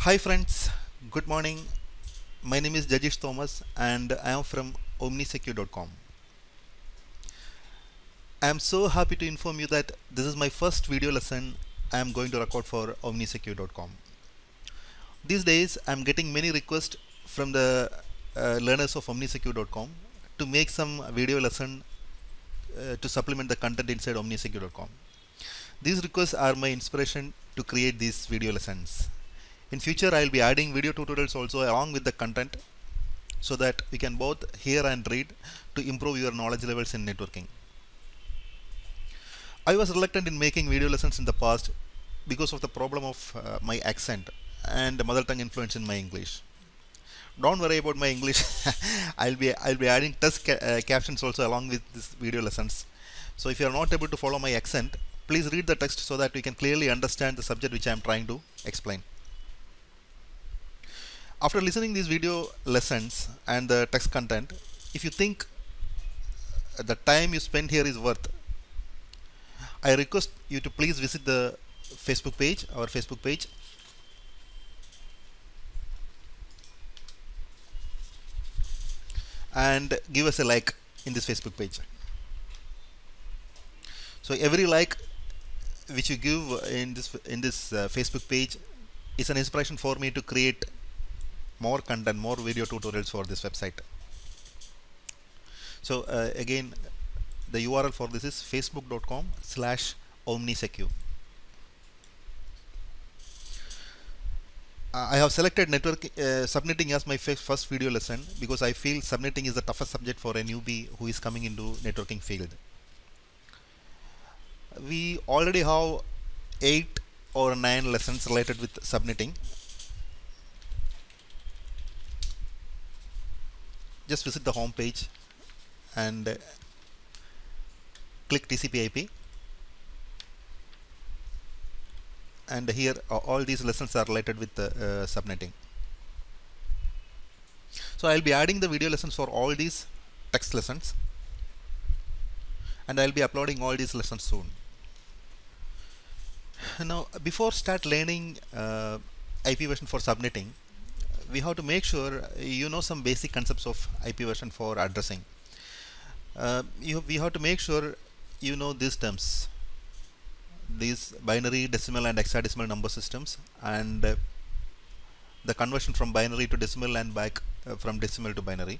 Hi friends, good morning. My name is Jajish Thomas and I am from omnisecure.com. I am so happy to inform you that this is my first video lesson I am going to record for omnisecure.com. These days I am getting many requests from the learners of omnisecure.com to make some video lesson to supplement the content inside omnisecure.com. These requests are my inspiration to create these video lessons. In future I will be adding video tutorials also along with the content so that we can both hear and read to improve your knowledge levels in networking. I was reluctant in making video lessons in the past because of the problem of my accent and mother tongue influence in my English. Don't worry about my English. I'll be adding captions also along with these video lessons. So if you are not able to follow my accent, please read the text so that we can clearly understand the subject which I am trying to explain. After listening these video lessons and the text content, if you think the time you spend here is worth, I request you to please visit the Facebook page, our Facebook page. And give us a like in this Facebook page. So every like which you give in this Facebook page is an inspiration for me to create more content, more video tutorials for this website. So again, the URL for this is facebook.com/omnisecure. I have selected subnetting as my first video lesson because I feel subnetting is the toughest subject for a newbie who is coming into networking field. We already have 8 or 9 lessons related with subnetting. Just visit the home page and click TCP/IP, and here all these lessons are related with subnetting. So I'll be adding the video lessons for all these text lessons, and I'll be uploading all these lessons soon. Now before start learning IP version for subnetting, we have to make sure you know some basic concepts of IP version for addressing. We have to make sure you know these terms, these binary, decimal and hexadecimal number systems, and the conversion from binary to decimal and back from decimal to binary.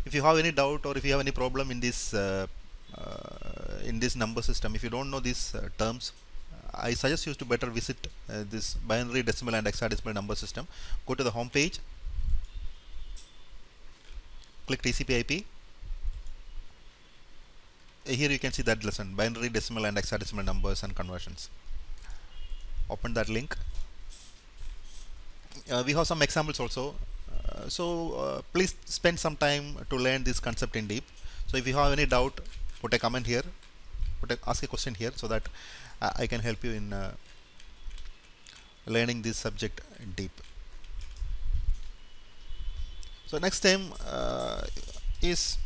If you have any doubt or if you have any problem in this number system, if you don't know these terms, I suggest you to better visit this binary, decimal and hexadecimal number system. Go to the home page, click TCP/IP. Here you can see that lesson, binary, decimal and hexadecimal numbers and conversions. Open that link. We have some examples also. Please spend some time to learn this concept in deep. So if you have any doubt, put a comment here, ask a question here so that I can help you in learning this subject in deep. So next time is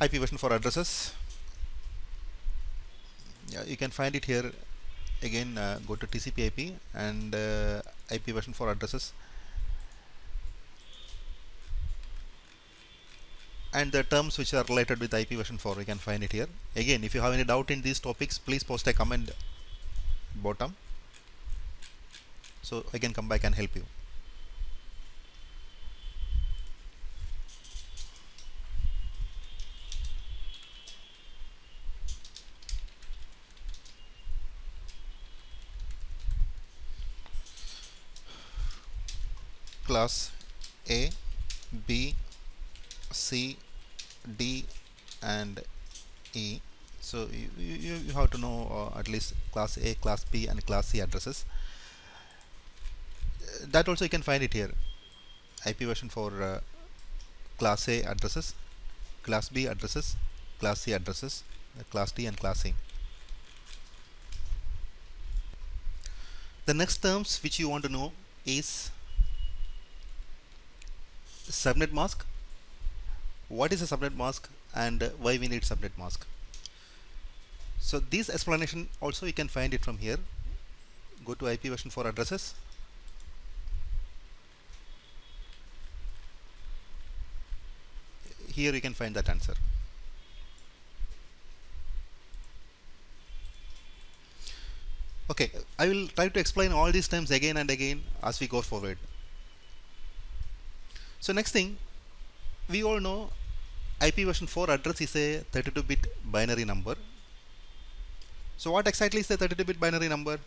IP version for addresses. Yeah, you can find it here. Again, go to TCP/IP and IP version for addresses, and the terms which are related with IP version 4, you can find it here. Again, if you have any doubt in these topics, please post a comment bottom so I can come back and help you. Class A, B, C, D and E. So you have to know at least class A, class B and class C addresses. That also you can find it here. IP version for class A addresses, class B addresses, class C addresses, class D and class E. The next terms which you want to know is subnet mask, what is a subnet mask and why we need subnet mask. So this explanation also you can find it from here. Go to IPv4 addresses. Here you can find that answer. Okay, I will try to explain all these terms again and again as we go forward. So next thing, we all know IPv4 address is a 32-bit binary number. So what exactly is a 32-bit binary number?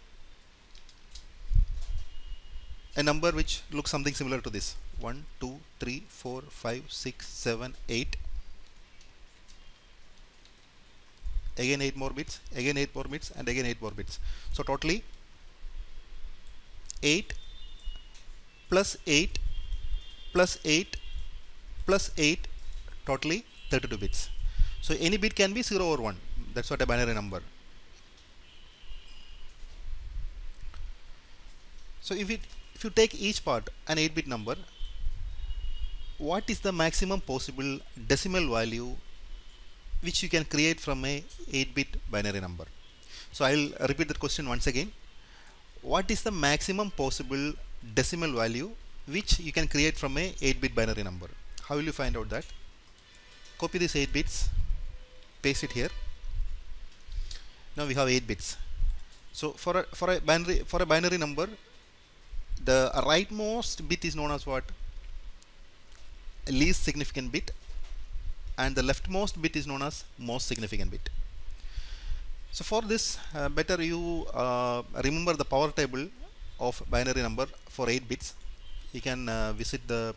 A number which looks something similar to this: 1, 2, 3, 4, 5, 6, 7, 8. Again 8 more bits, again 8 more bits, and again 8 more bits. So totally 8 plus 8 plus 8 plus 8, totally 32 bits. So any bit can be 0 or 1. That's what a binary number. So if you take each part an 8-bit number, what is the maximum possible decimal value which you can create from a 8-bit binary number? So I'll repeat that question once again. What is the maximum possible decimal value which you can create from a 8-bit binary number? How will you find out that? Copy these 8 bits, paste it here. Now we have 8 bits. So for a binary number, the rightmost bit is known as what? Least significant bit, and the leftmost bit is known as most significant bit. So for this, better you remember the power table of binary number for 8 bits. You can visit the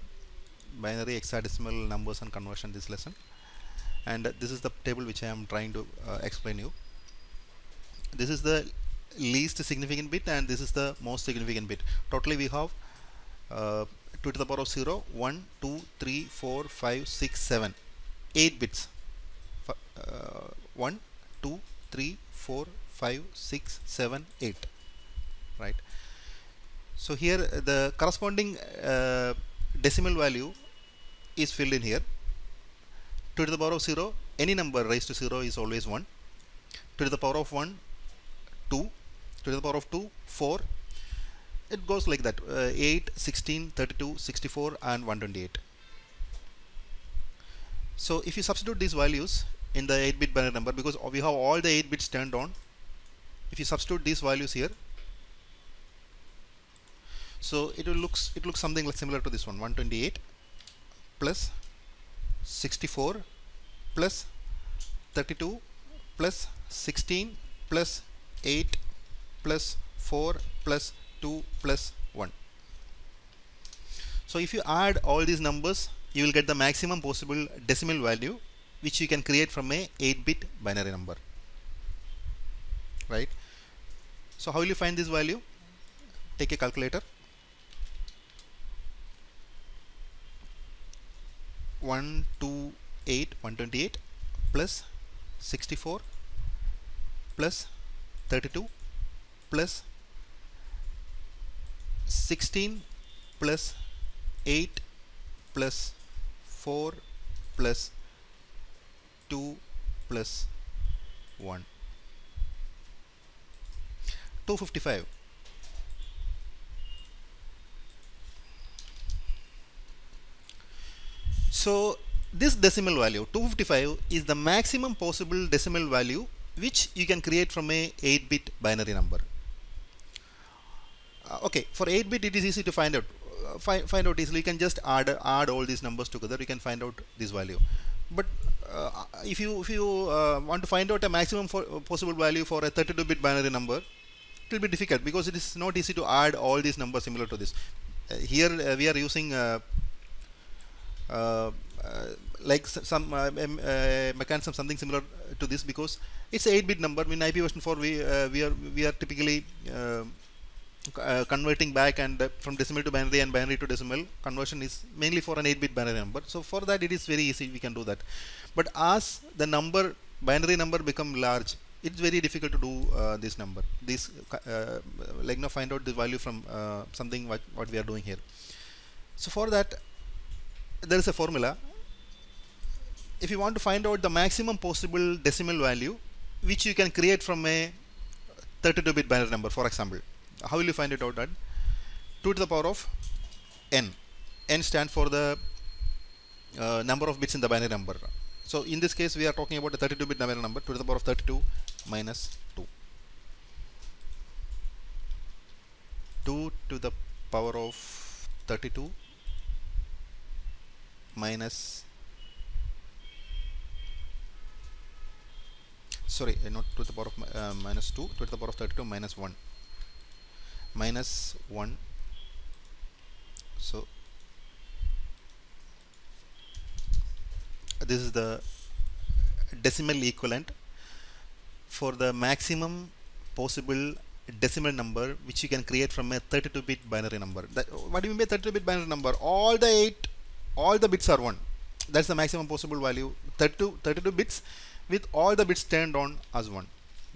binary hexadecimal numbers and conversion this lesson, and this is the table which I am trying to explain you. This is the least significant bit and this is the most significant bit. Totally we have 2 to the power of 0, 1, 2, 3, 4, 5, 6, 7, 8 bits. 1, 2, 3, 4, 5, 6, 7, 8. Right. So here the corresponding decimal value is filled in here. 2 to the power of 0, any number raised to 0 is always 1. 2 to the power of 1, 2. 2 to the power of 2, 4. It goes like that, 8, 16, 32, 64 and 128. So if you substitute these values in the 8-bit binary number, because we have all the 8 bits turned on, if you substitute these values here, so it looks something like similar to this one: 128 plus 64 plus 32 plus 16 plus 8 plus 4 plus 2 plus 1. So if you add all these numbers, you will get the maximum possible decimal value which you can create from a 8-bit binary number. Right. So how will you find this value? Take a calculator. 128 plus 64 plus 32 plus 16 plus 8 plus 4 plus 2 plus 1. 255. So this decimal value 255 is the maximum possible decimal value which you can create from a 8-bit binary number. Okay, for 8-bit it is easy to find out. Find out easily. You can just add all these numbers together. You can find out this value. But if you want to find out a maximum possible value for a 32-bit binary number, it will be difficult because it is not easy to add all these numbers similar to this. Here we are using like some mechanism something similar to this because it's a 8-bit number. In IPv4 we are typically converting back and from decimal to binary and binary to decimal. Conversion is mainly for an 8-bit binary number. So for that it is very easy, we can do that. But as the binary number become large, it's very difficult to do this number. This like now find out the value from something what we are doing here. So for that there is a formula. if you want to find out the maximum possible decimal value which you can create from a 32-bit binary number, for example, how will you find it out? That 2 to the power of n. N stands for the number of bits in the binary number. So in this case we are talking about a 32-bit binary number, 2 to the power of 32 minus 2. 2 to the power of 32 minus, sorry, not 2 to the power of minus 2, 2 to the power of 32 minus 1. Minus 1. So this is the decimal equivalent for the maximum possible decimal number which you can create from a 32-bit binary number. What do you mean by 32-bit binary number? All the bits are 1. That's the maximum possible value. 32 bits with all the bits turned on as 1.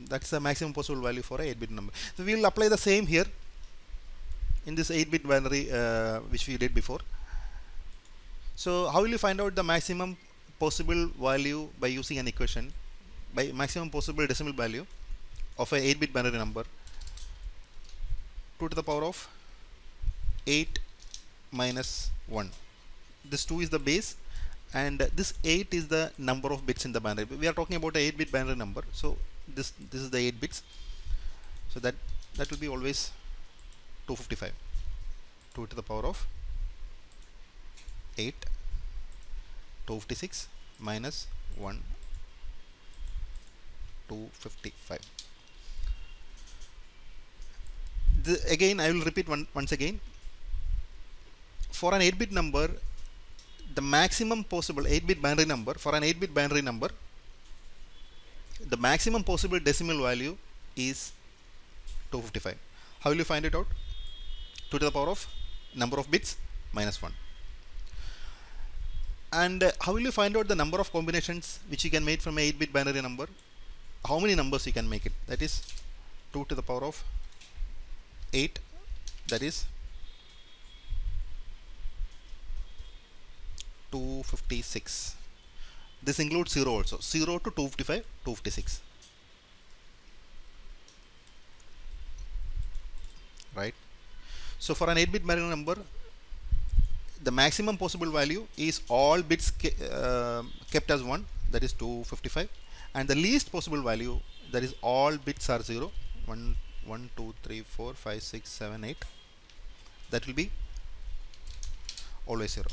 That's the maximum possible value for a 8-bit number. So we will apply the same here in this 8-bit binary which we did before. So how will you find out the maximum possible value by using an equation? By maximum possible decimal value of a 8-bit binary number, 2 to the power of 8 minus 1. This 2 is the base and this 8 is the number of bits in the binary. We are talking about a 8-bit binary number, so this is the 8 bits, so that will be always 255. 2 to the power of 8, 256 minus 1, 255. Again I will repeat once again. For an 8-bit number, the maximum possible 8-bit binary number, for an 8-bit binary number, the maximum possible decimal value is 255. How will you find it out? 2 to the power of number of bits minus 1. And how will you find out the number of combinations which you can make from a 8-bit binary number? How many numbers you can make it? That is 2 to the power of 8, that is 256. This includes 0 also. 0 to 255, 256. Right? So for an 8-bit binary number, the maximum possible value is all bits kept as 1, that is 255, and the least possible value, that is all bits are 0, 1, 2, 3, 4, 5, 6, 7, 8, that will be always 0.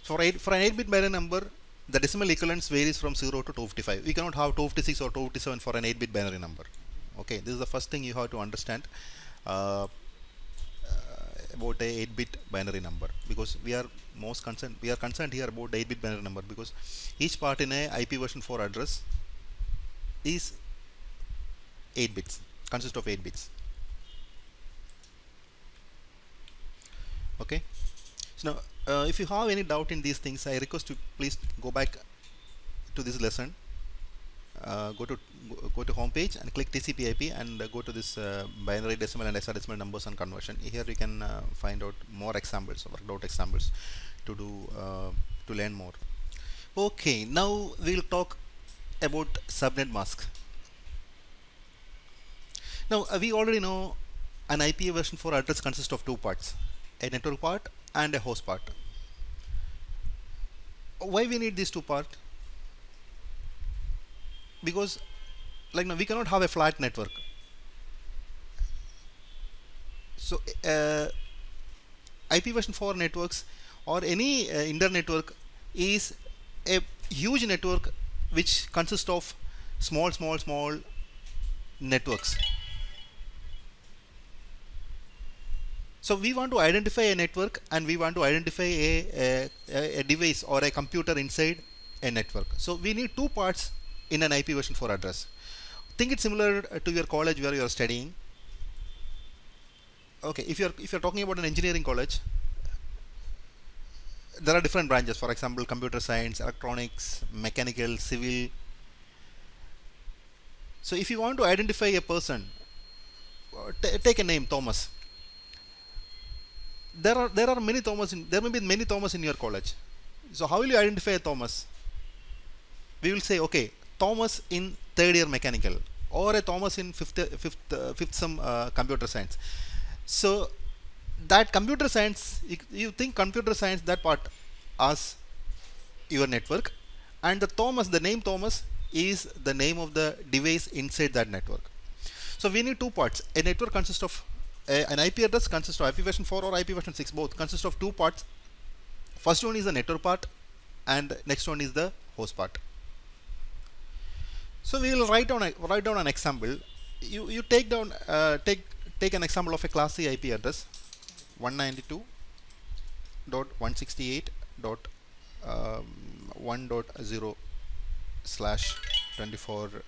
So for an 8-bit binary number, the decimal equivalence varies from 0 to 255. We cannot have 256 or 257 for an 8-bit binary number. Okay, this is the first thing you have to understand about a 8-bit binary number, because we are concerned here about the 8-bit binary number, because each part in a IP version 4 address is 8 bits, consists of 8 bits. Okay, so now if you have any doubt in these things, I request you please go back to this lesson, go to home page and click TCP/IP and go to this binary decimal and hexadecimal numbers and conversion. Here you can find out more examples, worked out examples to do to learn more. Okay, now we will talk about subnet mask. Now we already know an IP version 4 address consists of two parts, a network part and a host part. Why we need these two parts? Because like now we cannot have a flat network. So IP version 4 networks or any inter network is a huge network which consists of small networks. So we want to identify a network and we want to identify a device or a computer inside a network. So we need two parts in an IP version 4 address. Think it's similar to your college where you are studying. Okay, if you're talking about an engineering college, there are different branches. For example, computer science, electronics, mechanical, civil. So if you want to identify a person, take a name, Thomas. There are many Thomas. There may be many Thomas in your college. So how will you identify a Thomas? we will say, okay, Thomas in third year mechanical, or a Thomas in fifth some computer science. So that computer science, you think computer science, that part as your network, and the Thomas, the name Thomas is the name of the device inside that network. So we need two parts. A network consists of an IP address consists of IP version 4 or IP version 6, both consist of two parts. First one is the network part and next one is the host part. So we will write down an example. You take down take an example of a class C IP address 192.168.1.0/24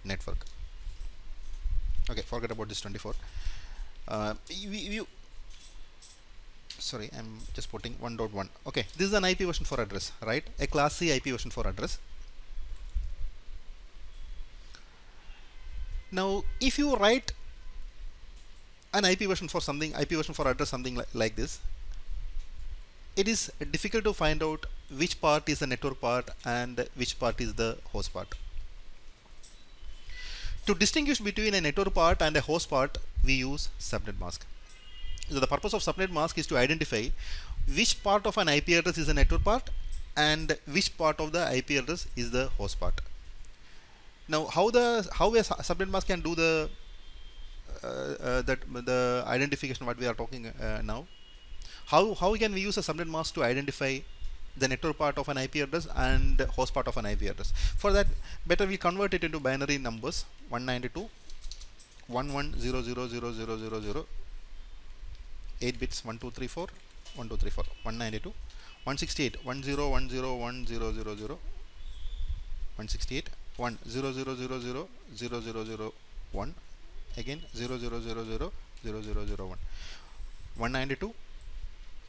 network. Okay, forget about this 24. Sorry, I'm just putting 1.1. Okay, this is an IP version 4 address, right? A class C IP version 4 address. Now, if you write an IP version for something, IP version for address something like this, it is difficult to find out which part is the network part and which part is the host part. To distinguish between a network part and a host part, we use subnet mask. So the purpose of subnet mask is to identify which part of an IP address is the network part and which part of the IP address is the host part. Now, how a subnet mask can do the identification what we are talking now? How can we use a subnet mask to identify the network part of an IP address and host part of an IP address? For that, better we convert it into binary numbers. 192.110.0.0.0.0, 8 bits, 1234, 1234, 192, 168, 10101.0.0.0, 168, 100000001, again 00000001, 192.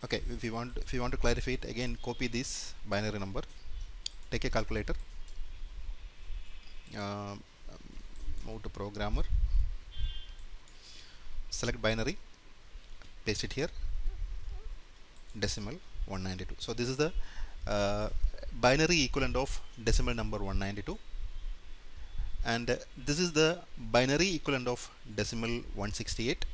Okay, if you want to clarify it, again copy this binary number, take a calculator, move to programmer, select binary, paste it here, decimal 192. So this is the binary equivalent of decimal number 192, and this is the binary equivalent of decimal 168.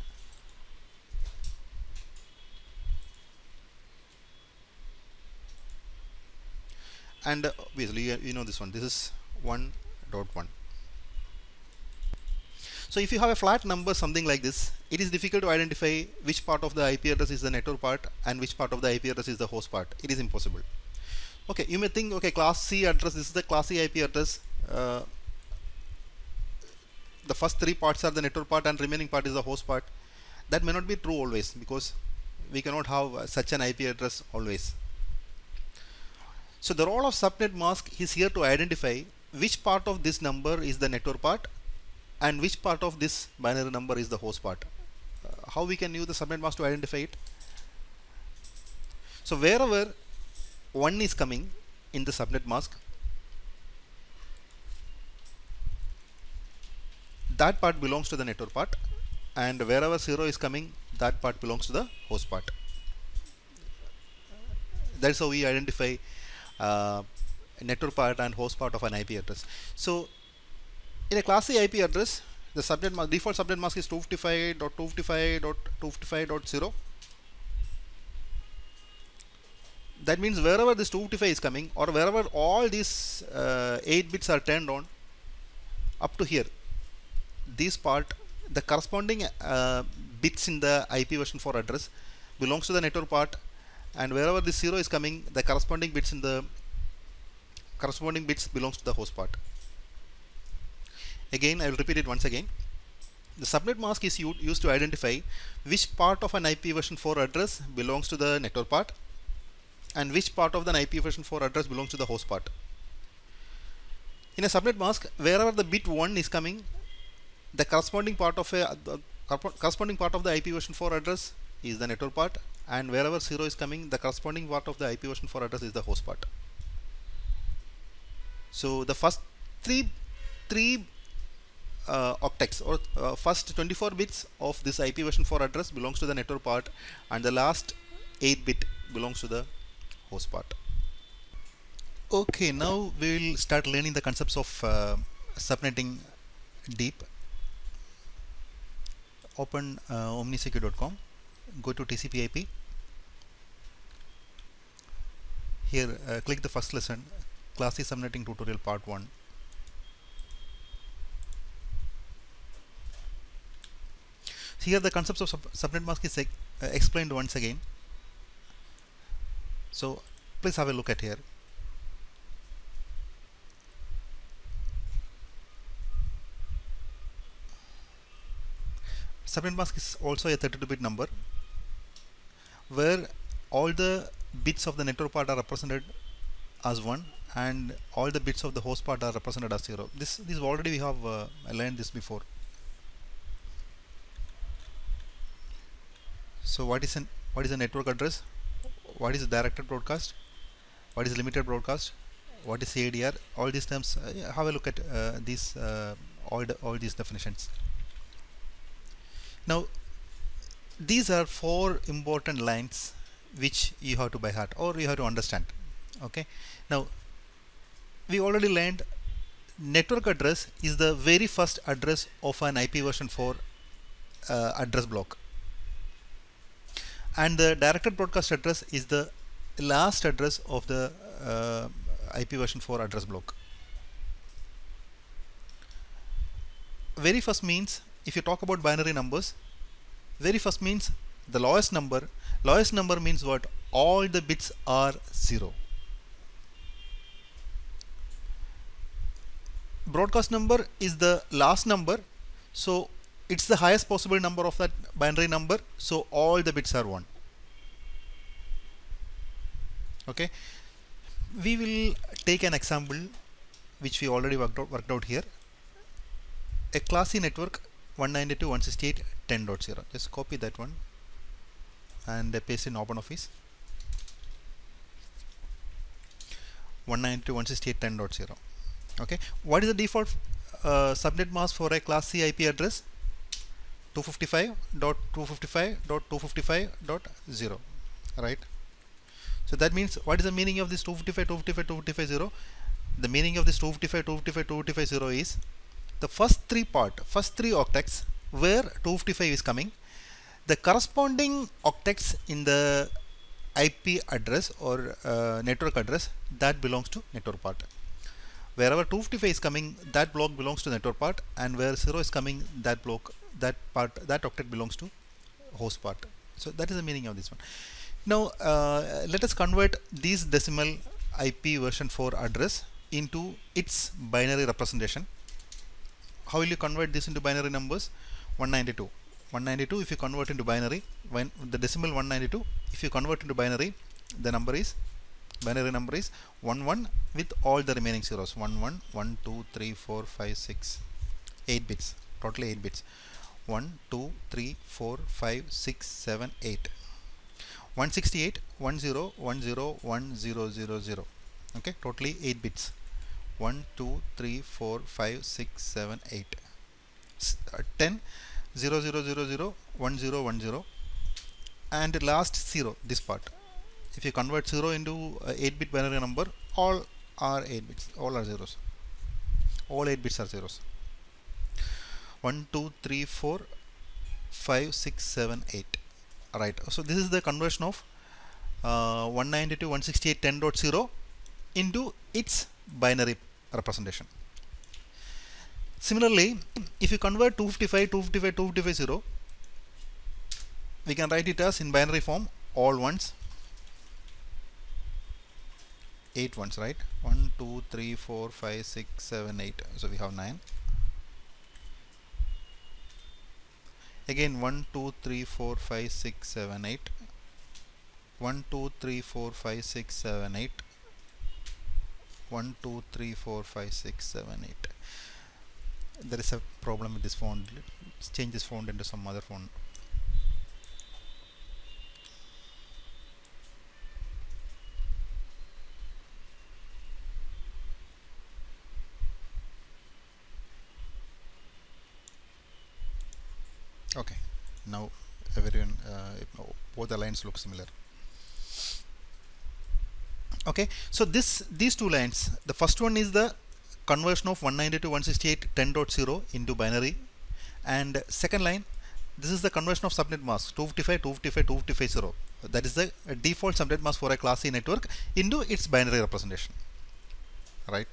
And obviously you know this one, this is 1.1. So if you have a flat number something like this, it is difficult to identify which part of the IP address is the network part and which part of the IP address is the host part. It is impossible. Okay, you may think, okay, class C address, this is the class C IP address, the first three parts are the network part and remaining part is the host part. That may not be true always, because we cannot have such an IP address always. So the role of subnet mask is here to identify which part of this number is the network part and which part of this binary number is the host part. How we can use the subnet mask to identify it? So wherever 1 is coming in the subnet mask, that part belongs to the network part, and wherever 0 is coming, that part belongs to the host part. That's how we identify network part and host part of an IP address. So in a class C IP address, the subnet mask, default subnet mask is 255.255.255.0. That means wherever this 255 is coming, or wherever all these 8 bits are turned on up to here, this part, the corresponding bits in the IP version 4 address belongs to the network part, and wherever this 0 is coming, the corresponding bits belongs to the host part. Again, I will repeat it once again. The subnet mask is used to identify which part of an IP version 4 address belongs to the network part and which part of the IP version 4 address belongs to the host part. In a subnet mask, wherever the bit 1 is coming, the corresponding part of the IP version 4 address is the network part, and wherever 0 is coming, the corresponding part of the IP version 4 address is the host part. So the first three octets, or first 24 bits of this IP version 4 address belongs to the network part, and the last 8 bit belongs to the host part. Okay, now we will start learning the concepts of subnetting deep. Open omnisecure.com, go to TCP IP. Here click the first lesson, Classy Subnetting Tutorial Part 1. So here the concepts of subnet mask is explained once again. So please have a look at here. Subnet mask is also a 32-bit number where all the bits of the network part are represented as 1 and all the bits of the host part are represented as 0. This already we have learned this before. So what is a network address? What is directed broadcast? What is limited broadcast? What is CADR? All these terms. Have a look at all these definitions. Now these are 4 important lines which you have to by heart or you have to understand. Okay. Now we already learned network address is the very first address of an IP version 4 address block, and the directed broadcast address is the last address of the IP version 4 address block. Very first means, if you talk about binary numbers, very first means the lowest number. Lowest number means what? All the bits are 0. Broadcast number is the last number, so it's the highest possible number of that binary number, so all the bits are 1. Okay, we will take an example which we already worked out here. A classy network 192.168.10.0. Just copy that one and paste in OpenOffice. 192.168.10.0. Okay, what is the default subnet mask for a classy IP address? 255.255.255.0, right? So that means, what is the meaning of this 255.255.255.0? The meaning of this 255.255.255.0 is the first three octets where 255 is coming, the corresponding octets in the IP address or network address, that belongs to network part. Wherever 255 is coming, that block belongs to network part, and where 0 is coming, that octet belongs to host part. So that is the meaning of this one. Now let us convert this decimal IP version 4 address into its binary representation. How will you convert this into binary numbers? 192. 192, if you convert into binary, when the decimal 192, if you convert into binary, the binary number is 11 with all the remaining zeros. 11, 1, 2, 3, 4, 5, 6, 8 bits. Totally 8 bits. 1, 2, 3, 4, 5, 6, 7, 8. 168, 10, 10, 10, 0, 0, 0. Okay, totally 8 bits. 1, 2, 3, 4, 5, 6, 7, 8. 10, 0, 0, 0, 0, 1, 0, 1, 0. And last 0, this part. If you convert 0 into 8-bit binary number, all are 8 bits, all are zeros. All 8 bits are zeros. 1, 2, 3, 4, 5, 6, 7, 8. Right. So this is the conversion of 192.168.10.0 into its binary representation. Similarly, if you convert 255.0, we can write it as in binary form all ones, 8 ones, right? 1, 2, 3, 4, 5, 6, 7, 8. So we have 9. Again 1, 2, 3, 4, 5, 6, 7, 8. 1, 2, 3, 4, 5, 6, 7, 8. 1, 2, 3, 4, 5, 6, 7, 8. There is a problem with this font. Let's change this font into some other font. Okay, now everyone, both the lines look similar. Okay, so these two lines, the first one is the conversion of 192.168.10.0 into binary, and second line, this is the conversion of subnet mask 255 255 255 that is the default subnet mask for a class C network into its binary representation, right?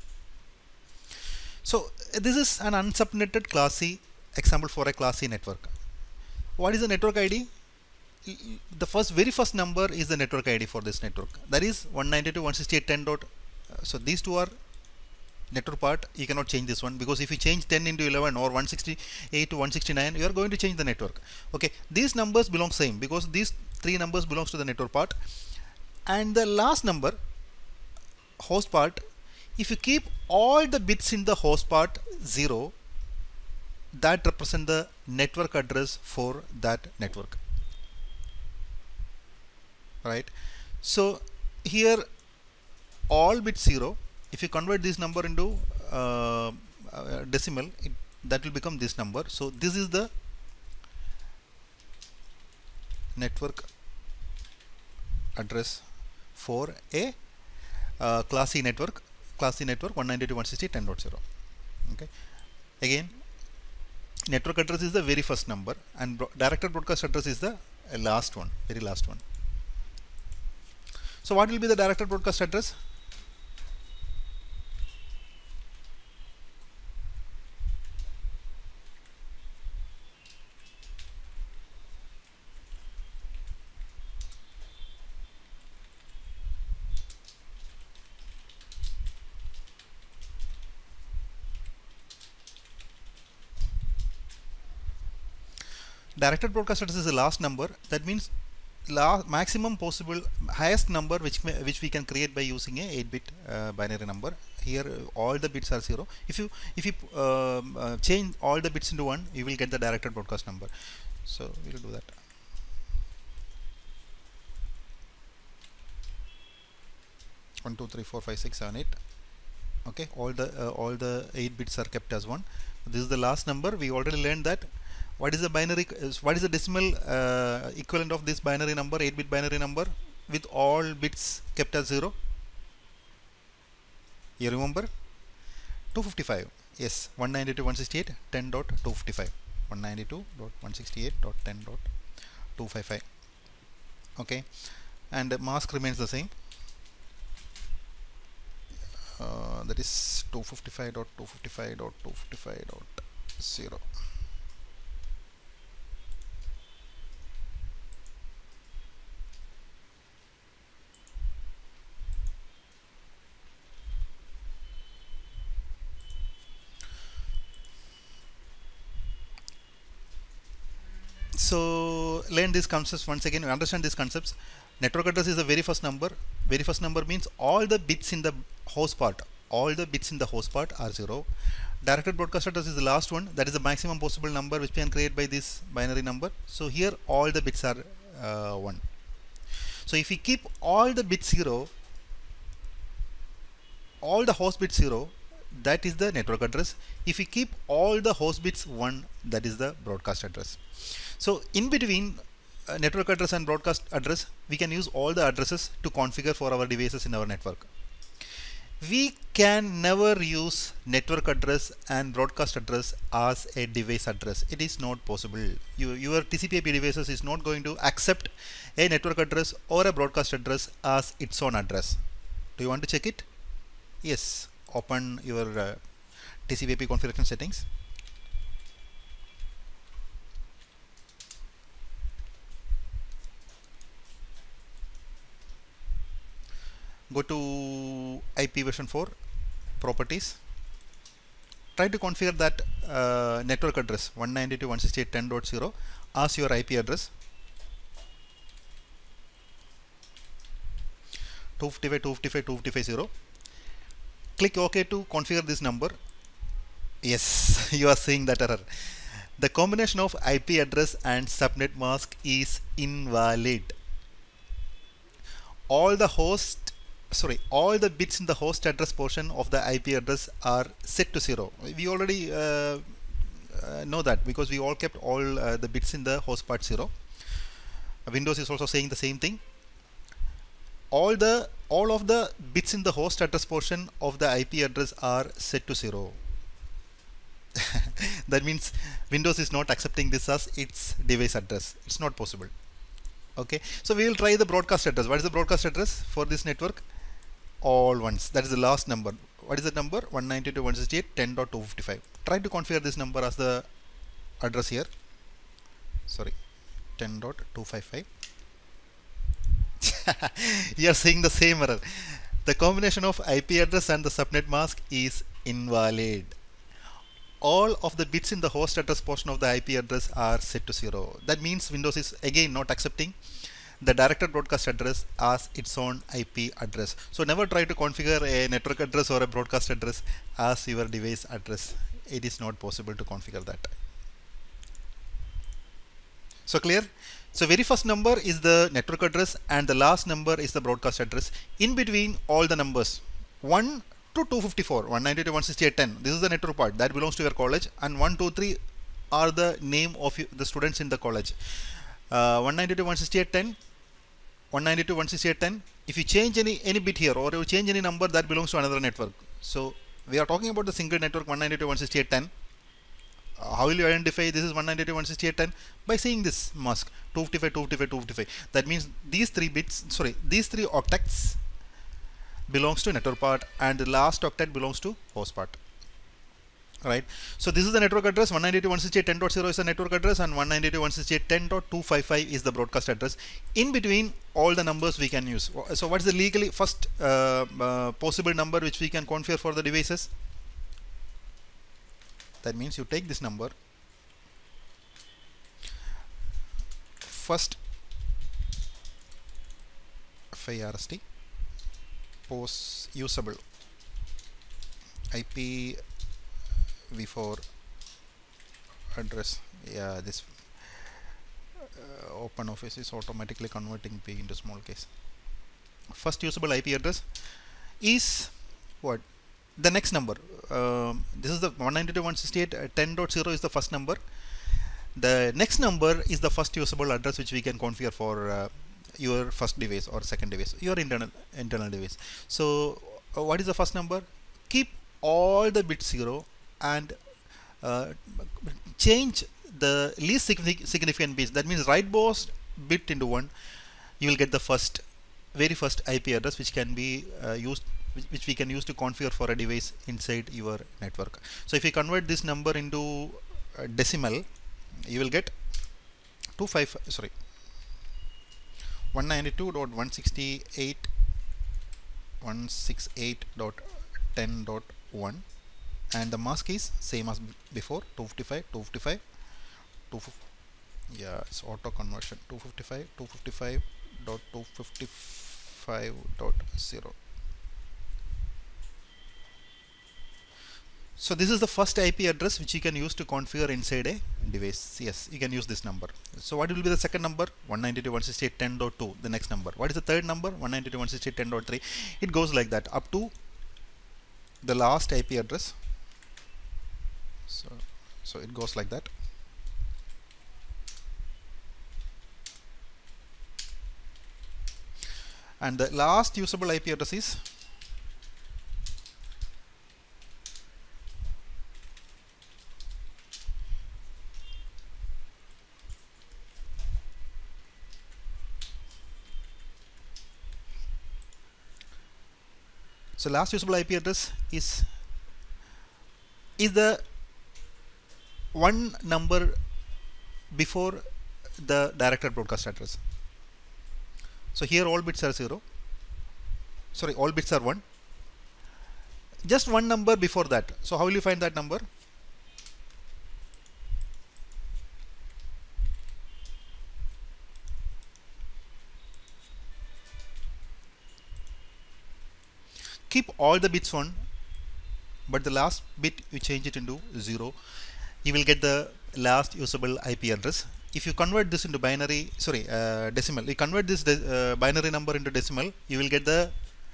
So this is an unsubnetted class C example for a class C network. What is the network ID? The very first number is the network ID for this network, that is 192.168.10. So these two are network part. You cannot change this one, because if you change 10 into 11 or 168 to 169, you are going to change the network. Okay, these numbers belong same because these three numbers belongs to the network part, and the last number, host part, if you keep all the bits in the host part 0, that represent the network address for that network, right? So here all bits 0, if you convert this number into decimal, that will become this number. So this is the network address for a class C network 192.168.10.0. okay, again, network address is the very first number, and directed broadcast address is the last one, very last one. So what will be the directed broadcast address? Directed broadcast address is the last number. That means maximum possible highest number which we can create by using a 8-bit binary number. Here all the bits are 0. If you change all the bits into 1, you will get the directed broadcast number. So we will do that. One, two, three, four, five, six, 7, 8. Okay, all the 8 bits are kept as 1. This is the last number. We already learned that. What is the binary? What is the decimal equivalent of this binary number, 8-bit binary number, with all bits kept as 0? You remember? 255. Yes, 192.168.10.255. 192.168.10.255. Okay, and the mask remains the same. That is 255.255.255.0. So learn these concepts once again. Understand these concepts. Network address is the very first number. Very first number means all the bits in the host part. All the bits in the host part are 0. Directed broadcast address is the last one. That is the maximum possible number which we can create by this binary number. So here all the bits are 1. So if we keep all the bits 0, all the host bits 0, that is the network address. If we keep all the host bits 1, that is the broadcast address. So in between network address and broadcast address, we can use all the addresses to configure for our devices in our network. We can never use network address and broadcast address as a device address. It is not possible. Your TCP/IP devices is not going to accept a network address or a broadcast address as its own address. Do you want to check it? Yes. Open your TCP/IP configuration settings. Go to IP version 4 properties. Try to configure that network address 192.168.10.0 as your IP address. 255.255.255.0. Click OK to configure this number. Yes, you are seeing that error. The combination of IP address and subnet mask is invalid. All the bits in the host address portion of the IP address are set to 0. We already know that because we all kept all the bits in the host part 0. Windows is also saying the same thing. All the all of the bits in the host address portion of the IP address are set to 0. That means Windows is not accepting this as its device address. It's not possible. Okay, so we will try the broadcast address. What is the broadcast address for this network? All ones. That is the last number. What is the number? 192.168.10.255. Try to configure this number as the address here. Sorry, 10.255. You are seeing the same error. The combination of IP address and the subnet mask is invalid. All of the bits in the host address portion of the IP address are set to 0. That means Windows is again not accepting the directed broadcast address as its own IP address. So never try to configure a network address or a broadcast address as your device address. It is not possible to configure that. So clear? So very first number is the network address and the last number is the broadcast address. In between all the numbers 1 to 254, 192.168.10, this is the network part that belongs to your college, and 1, 2, 3 are the name of the students in the college. 192.168.10, 192.168.10. If you change any bit here or you change any number, that belongs to another network. So we are talking about the single network 192.168.10. How will you identify this is 192.168.10? By seeing this mask 255, 255, 255. That means these three bits, sorry, these three octets belongs to network part and the last octet belongs to host part. Right. So this is the network address. 192.168.10.0 is the network address and 192.168.10.255 is the broadcast address. In between all the numbers we can use. So what is the legally first possible number which we can configure for the devices? That means you take this number, first FIRST post usable IP v4 address. Yeah, this open office is automatically converting P into small case. First usable IP address is what? The next number. This is the 192.168.10.0 is the first number. The next number is the first usable address which we can configure for your first device or second device, your internal device. So what is the first number? Keep all the bits 0 and change the least significant bits. That means write both bit into 1. You will get the very first IP address which can be used, which we can use to configure for a device inside your network. So if you convert this number into decimal, you will get 192.168.168.10.1 and the mask is same as before, 255, 255, 250. Yeah, it's auto conversion, 255, 255.255.0. So this is the first IP address which you can use to configure inside a device. Yes, you can use this number. So what will be the second number? 192.168.10.2, the next number. What is the third number? 192.168.10.3. It goes like that up to the last IP address. So it goes like that. And the last usable IP address is last usable IP address is the one number before the directed broadcast address. So here all bits are 0. Sorry, all bits are 1. Just one number before that. So how will you find that number? Keep all the bits 1, but the last bit you change it into 0. You will get the last usable IP address. If you convert this into decimal, you convert this binary number into decimal, you will get the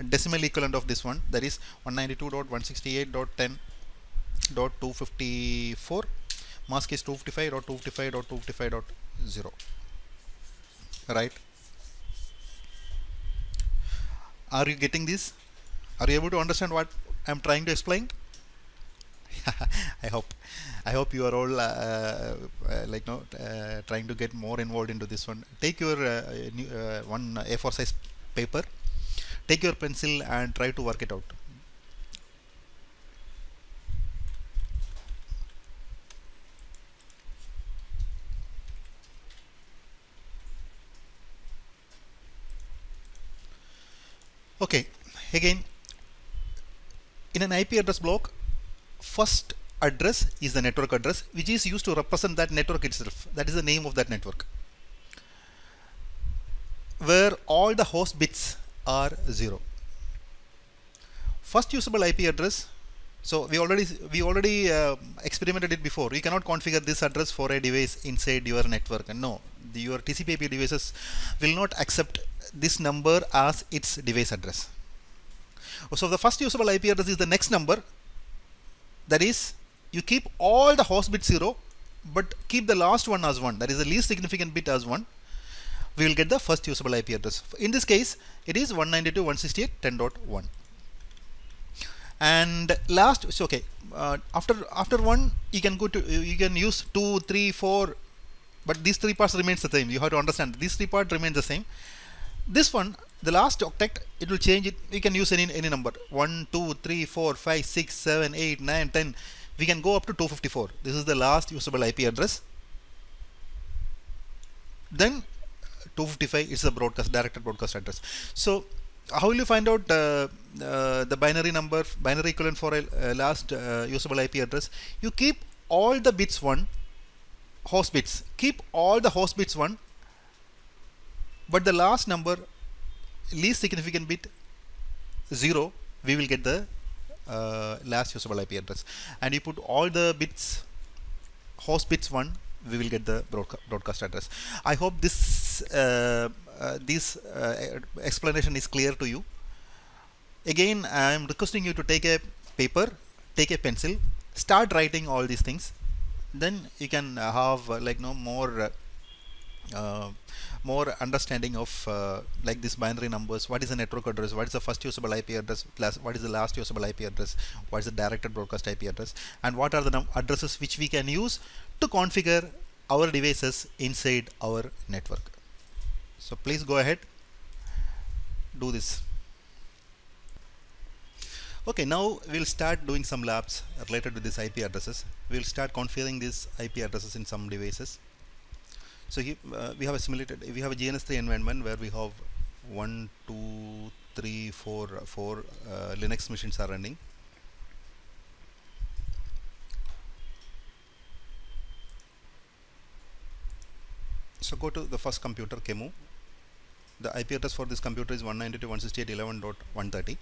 decimal equivalent of this one, that is 192.168.10.254. Mask is 255.255.255.0. Right. Are you getting this? Are you able to understand what I'm trying to explain? I hope. I hope you are all trying to get more involved into this one. Take your one A4 size paper, take your pencil and try to work it out. Okay, again, in an IP address block, first address is the network address, which is used to represent that network itself. That is the name of that network, where all the host bits are 0. First usable IP address. So we already experimented it before. You cannot configure this address for a device inside your network. No, your TCP/IP devices will not accept this number as its device address. So the first usable IP address is the next number. That is, you keep all the host bits 0, but keep the last one as 1. That is the least significant bit as 1. We will get the first usable IP address. In this case, it is 192.168.10.1. And last, so okay, after 1, you can use 2, 3, 4, but these 3 parts remains the same. You have to understand these 3 parts remain the same. This one, the last octet, it will change it. You can use any number, 1, 2, 3, 4, 5, 6, 7, 8, 9, 10. We can go up to 254. This is the last usable IP address. Then 255 is the directed broadcast address. So how will you find out the binary equivalent for a last usable IP address? You keep all the bits 1, host bits. Keep all the host bits 1, but the last number, least significant bit 0, we will get the last usable IP address. And you put all the bits, host bits 1, we will get the broadcast address. I hope this explanation is clear to you. Again, I am requesting you to take a paper, take a pencil, start writing all these things. Then you can have more understanding of like these binary numbers. What is the network address? What is the first usable IP address? What is the last usable IP address? What is the directed broadcast IP address? And what are the addresses which we can use to configure our devices inside our network? So please go ahead, do this. Okay, now we'll start doing some labs related to these IP addresses. We'll start configuring these IP addresses in some devices. So here, we have a GNS3 environment where we have 1, 2, 3, 4 Linux machines are running. So go to the first computer, Kemu. The IP address for this computer is 192.168.11.130.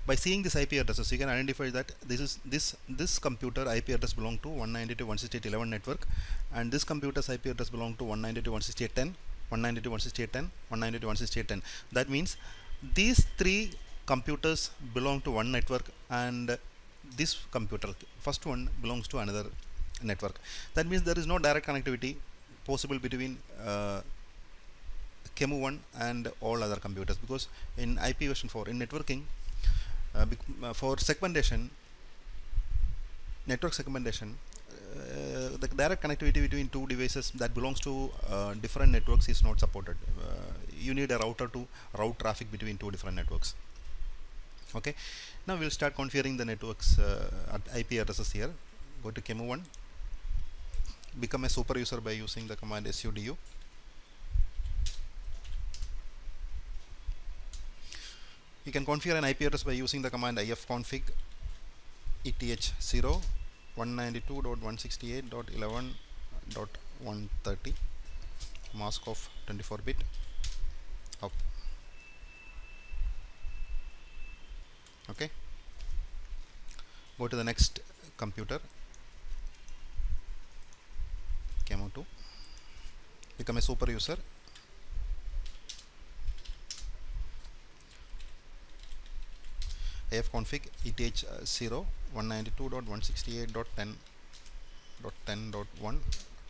By seeing this IP addresses, you can identify that this computer IP address belongs to 192.168.11 network, and this computer's IP address belongs to 192.168.10, 192.168.10, 192.168.10. That means these 3 computers belong to one network, and this computer, first one, belongs to another network. That means there is no direct connectivity possible between Kemu1 and all other computers, because in IP version 4, in networking, for segmentation, network segmentation, the direct connectivity between 2 devices that belongs to different networks is not supported. You need a router to route traffic between 2 different networks. Okay, now we'll start configuring the networks IP addresses here. Go to Kemu1, become a super user by using the command sudo. You can configure an IP address by using the command ifconfig eth0 192.168.11.130 mask of 24-bit up. Okay, go to the next computer, Kemu2, become a super user. ifconfig eth0 192.168.10.10.1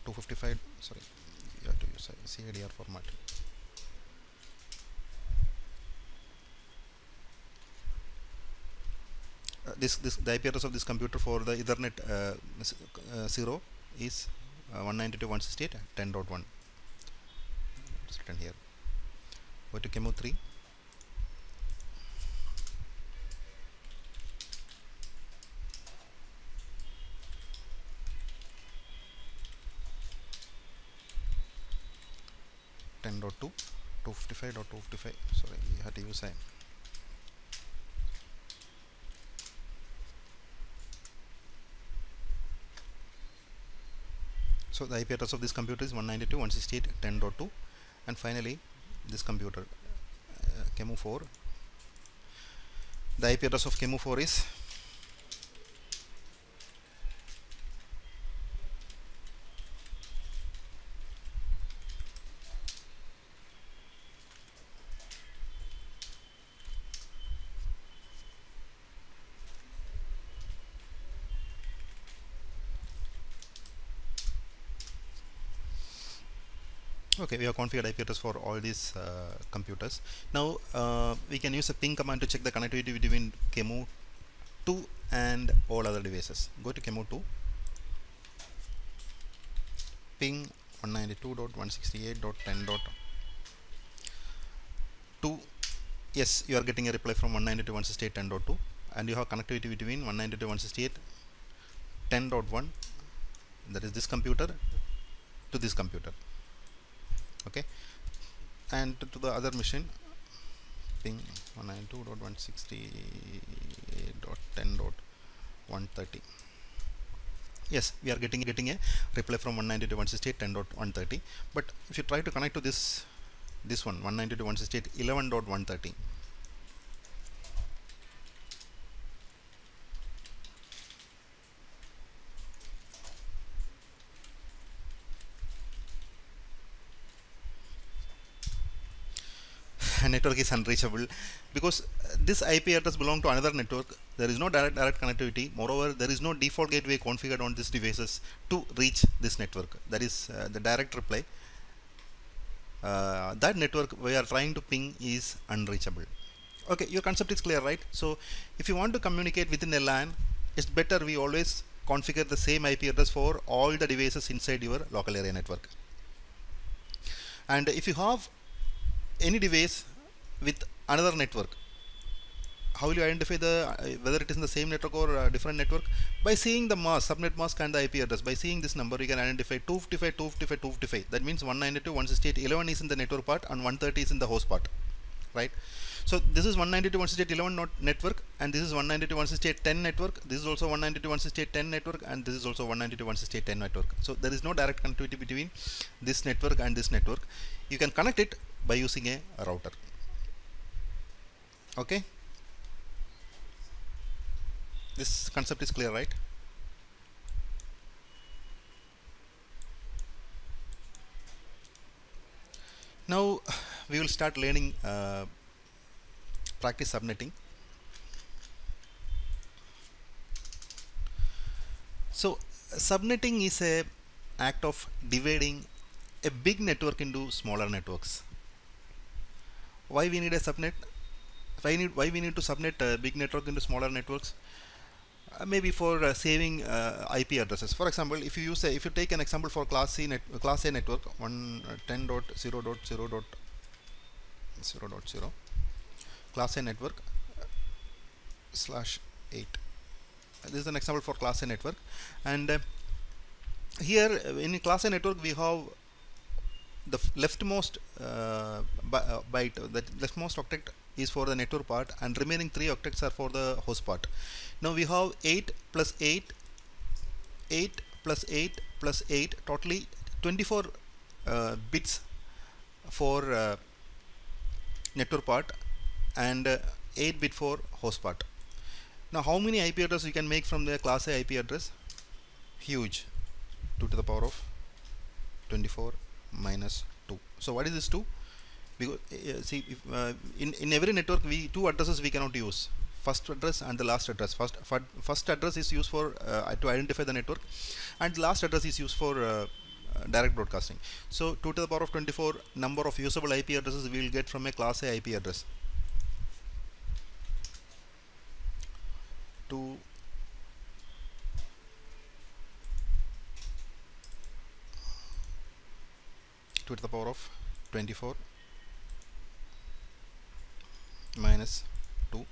255. Sorry, you have to use CADR format. the IP address of this computer for the Ethernet 0 is 192.168.10.1. It's written here. Go to Chemo 3. .2 255.255. Sorry, we had to use a so the IP address of this computer is 192.168.10.2, and finally this computer Chemo 4, the IP address of Chemo 4 is okay. We have configured IP address for all these computers. Now we can use a ping command to check the connectivity between Chemo 2 and all other devices. Go to Chemo 2, ping 192.168.10.2. Yes, you are getting a reply from 192.168.10.2, and you have connectivity between 192.168.10.1, that is this computer, to this computer. Okay, and to the other machine, ping 192.168.10.130. Yes, we are getting a reply from 192.168.10.130. But if you try to connect to this one, 192.168.11.130, network is unreachable because this IP address belongs to another network. There is no direct connectivity. Moreover, there is no default gateway configured on these devices to reach this network. That is the direct reply. That network we are trying to ping is unreachable. Okay, your concept is clear, right? So if you want to communicate within a LAN, it's better we always configure the same IP address for all the devices inside your local area network. And if you have any device with another network, how will you identify whether it is in the same network or a different network? By seeing the mask, subnet mask, and the IP address. By seeing this number, you can identify 255, 255, 255. That means 192.168.11 is in the network part and 130 is in the host part, right? So this is 192.168.11 network, and this is 192.168.10 network. This is also 192.168.10 network, and this is also 192.168.10 network. So there is no direct connectivity between this network and this network. You can connect it by using a router. Okay, this concept is clear, right? Now we will start learning practice subnetting. So subnetting is a act of dividing a big network into smaller networks. Why we need a subnet? Why we need to subnet a big network into smaller networks? Maybe for saving IP addresses. For example, if you take an example for class A network 110.0.0.0.0 class A network /8. This is an example for class A network, and here in class A network we have the leftmost byte, that leftmost octet is for the network part, and remaining 3 octets are for the host part. Now we have 8 plus 8, 8 plus 8 plus 8, totally 24 bits for network part and 8 bit for host part. Now how many IP addresses you can make from the class A IP address? Huge, 2 to the power of 24 minus 2. So what is this 2? Because see, if, in every network two addresses we cannot use, first address and the last address. First address is used for to identify the network, and the last address is used for direct broadcasting. So 2 to the power of 24 number of usable IP addresses we will get from a class A IP address. 2 to the power of 24 minus 2.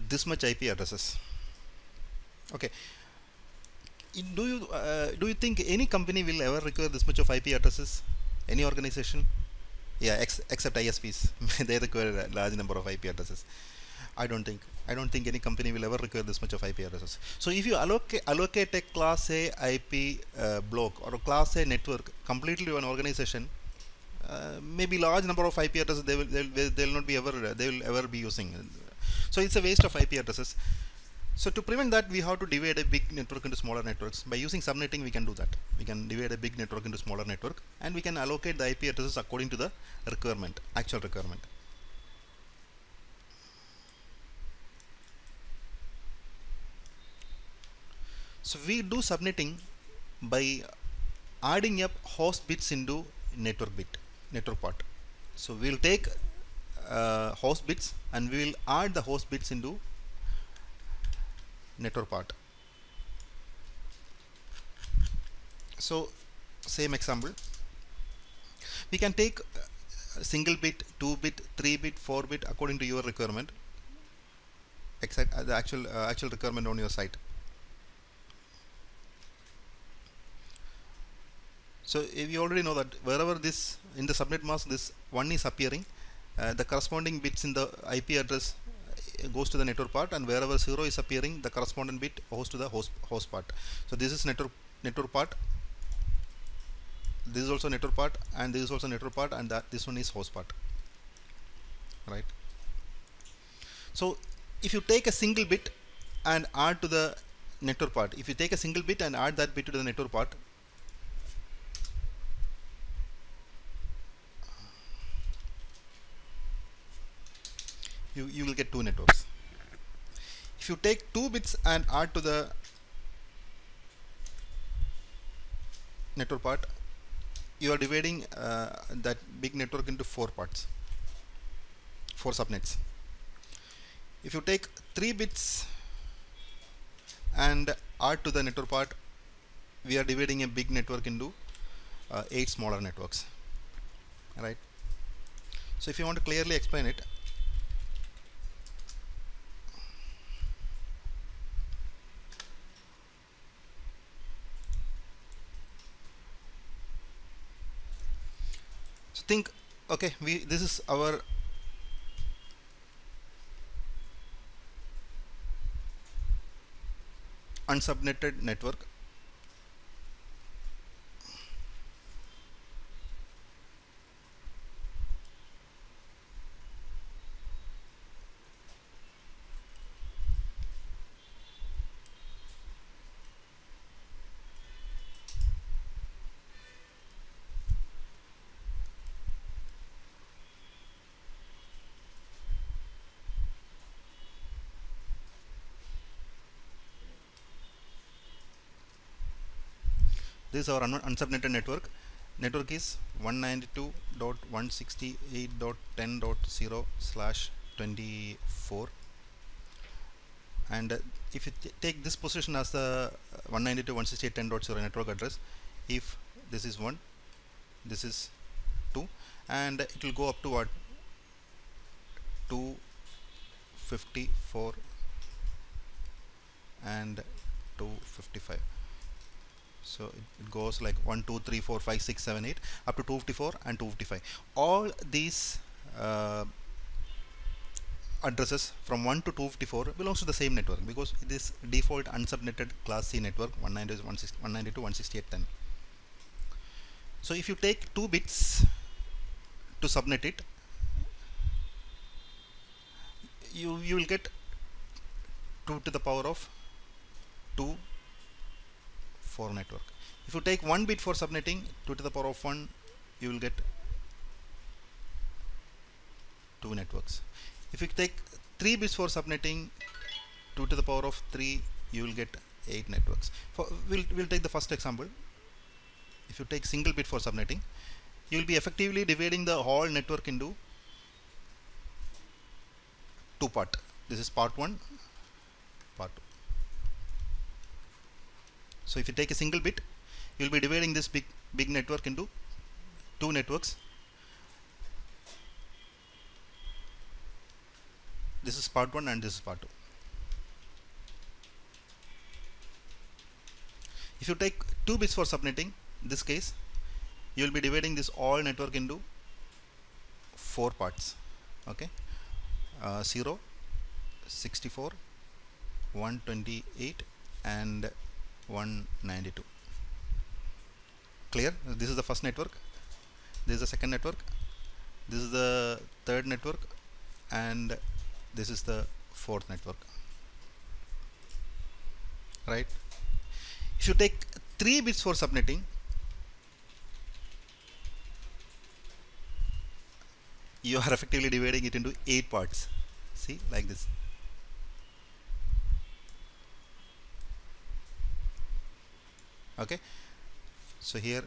This much IP addresses. Okay. Do you think any company will ever require this much of IP addresses? Any organization? Yeah, except ISPs. They require a large number of IP addresses. I don't think any company will ever require this much of IP addresses. So if you allocate a class A IP block or a class A network completely to an organization, maybe large number of IP addresses they will not be ever be using. So it's a waste of IP addresses. So to prevent that, we have to divide a big network into smaller networks. By using subnetting, we can do that. We can divide a big network into smaller network, and we can allocate the IP addresses according to the requirement, actual requirement. So we do subnetting by adding up host bits into network part. So we will take host bits and we will add the host bits into network part. So same example, we can take single bit, 2 bit, 3 bit, 4 bit according to your requirement, exact the actual requirement on your site. So if you already know that wherever this in the subnet mask this 1 is appearing, the corresponding bits in the IP address goes to the network part, and wherever 0 is appearing, the corresponding bit goes to the host part. So this is network part, this is also network part, and this is also network part, and this one is host part, right? So if you take a single bit and add to the network part, if you take a single bit and add that bit to the network part, you will get 2 networks. If you take 2 bits and add to the network part, you are dividing that big network into 4 parts, 4 subnets. If you take 3 bits and add to the network part, we are dividing a big network into 8 smaller networks, right? So if you want to clearly explain it, so think, okay, this is our unsubnetted network. This is our unsubnetted network. Network is 192.168.10.0/24, and if you take this position as the 192.168.10.0 network address, if this is 1, this is 2, and it will go up to what, 254 and 255. So it goes like 1 2 3 4 5 6 7 8 up to 254 and 255. All these addresses from 1 to 254 belongs to the same network, because it is default unsubnetted class C network 192.168.10. So if you take 2 bits to subnet it, you will get 2 to the power of 2 for network. If you take 1 bit for subnetting, 2 to the power of 1, you will get 2 networks. If you take 3 bits for subnetting, 2 to the power of 3, you will get 8 networks. We'll take the first example. If you take single bit for subnetting, you will be effectively dividing the whole network into two part. This is part 1, part 2. So if you take a single bit, you will be dividing this big network into two networks. This is part 1 and this is part 2. If you take 2 bits for subnetting, in this case you will be dividing this all network into 4 parts. Okay, 0, 64, 128 and 192. Clear? This is the first network, this is the second network, this is the third network, and this is the fourth network. Right? If you take 3 bits for subnetting, you are effectively dividing it into 8 parts. See, like this. Okay, so here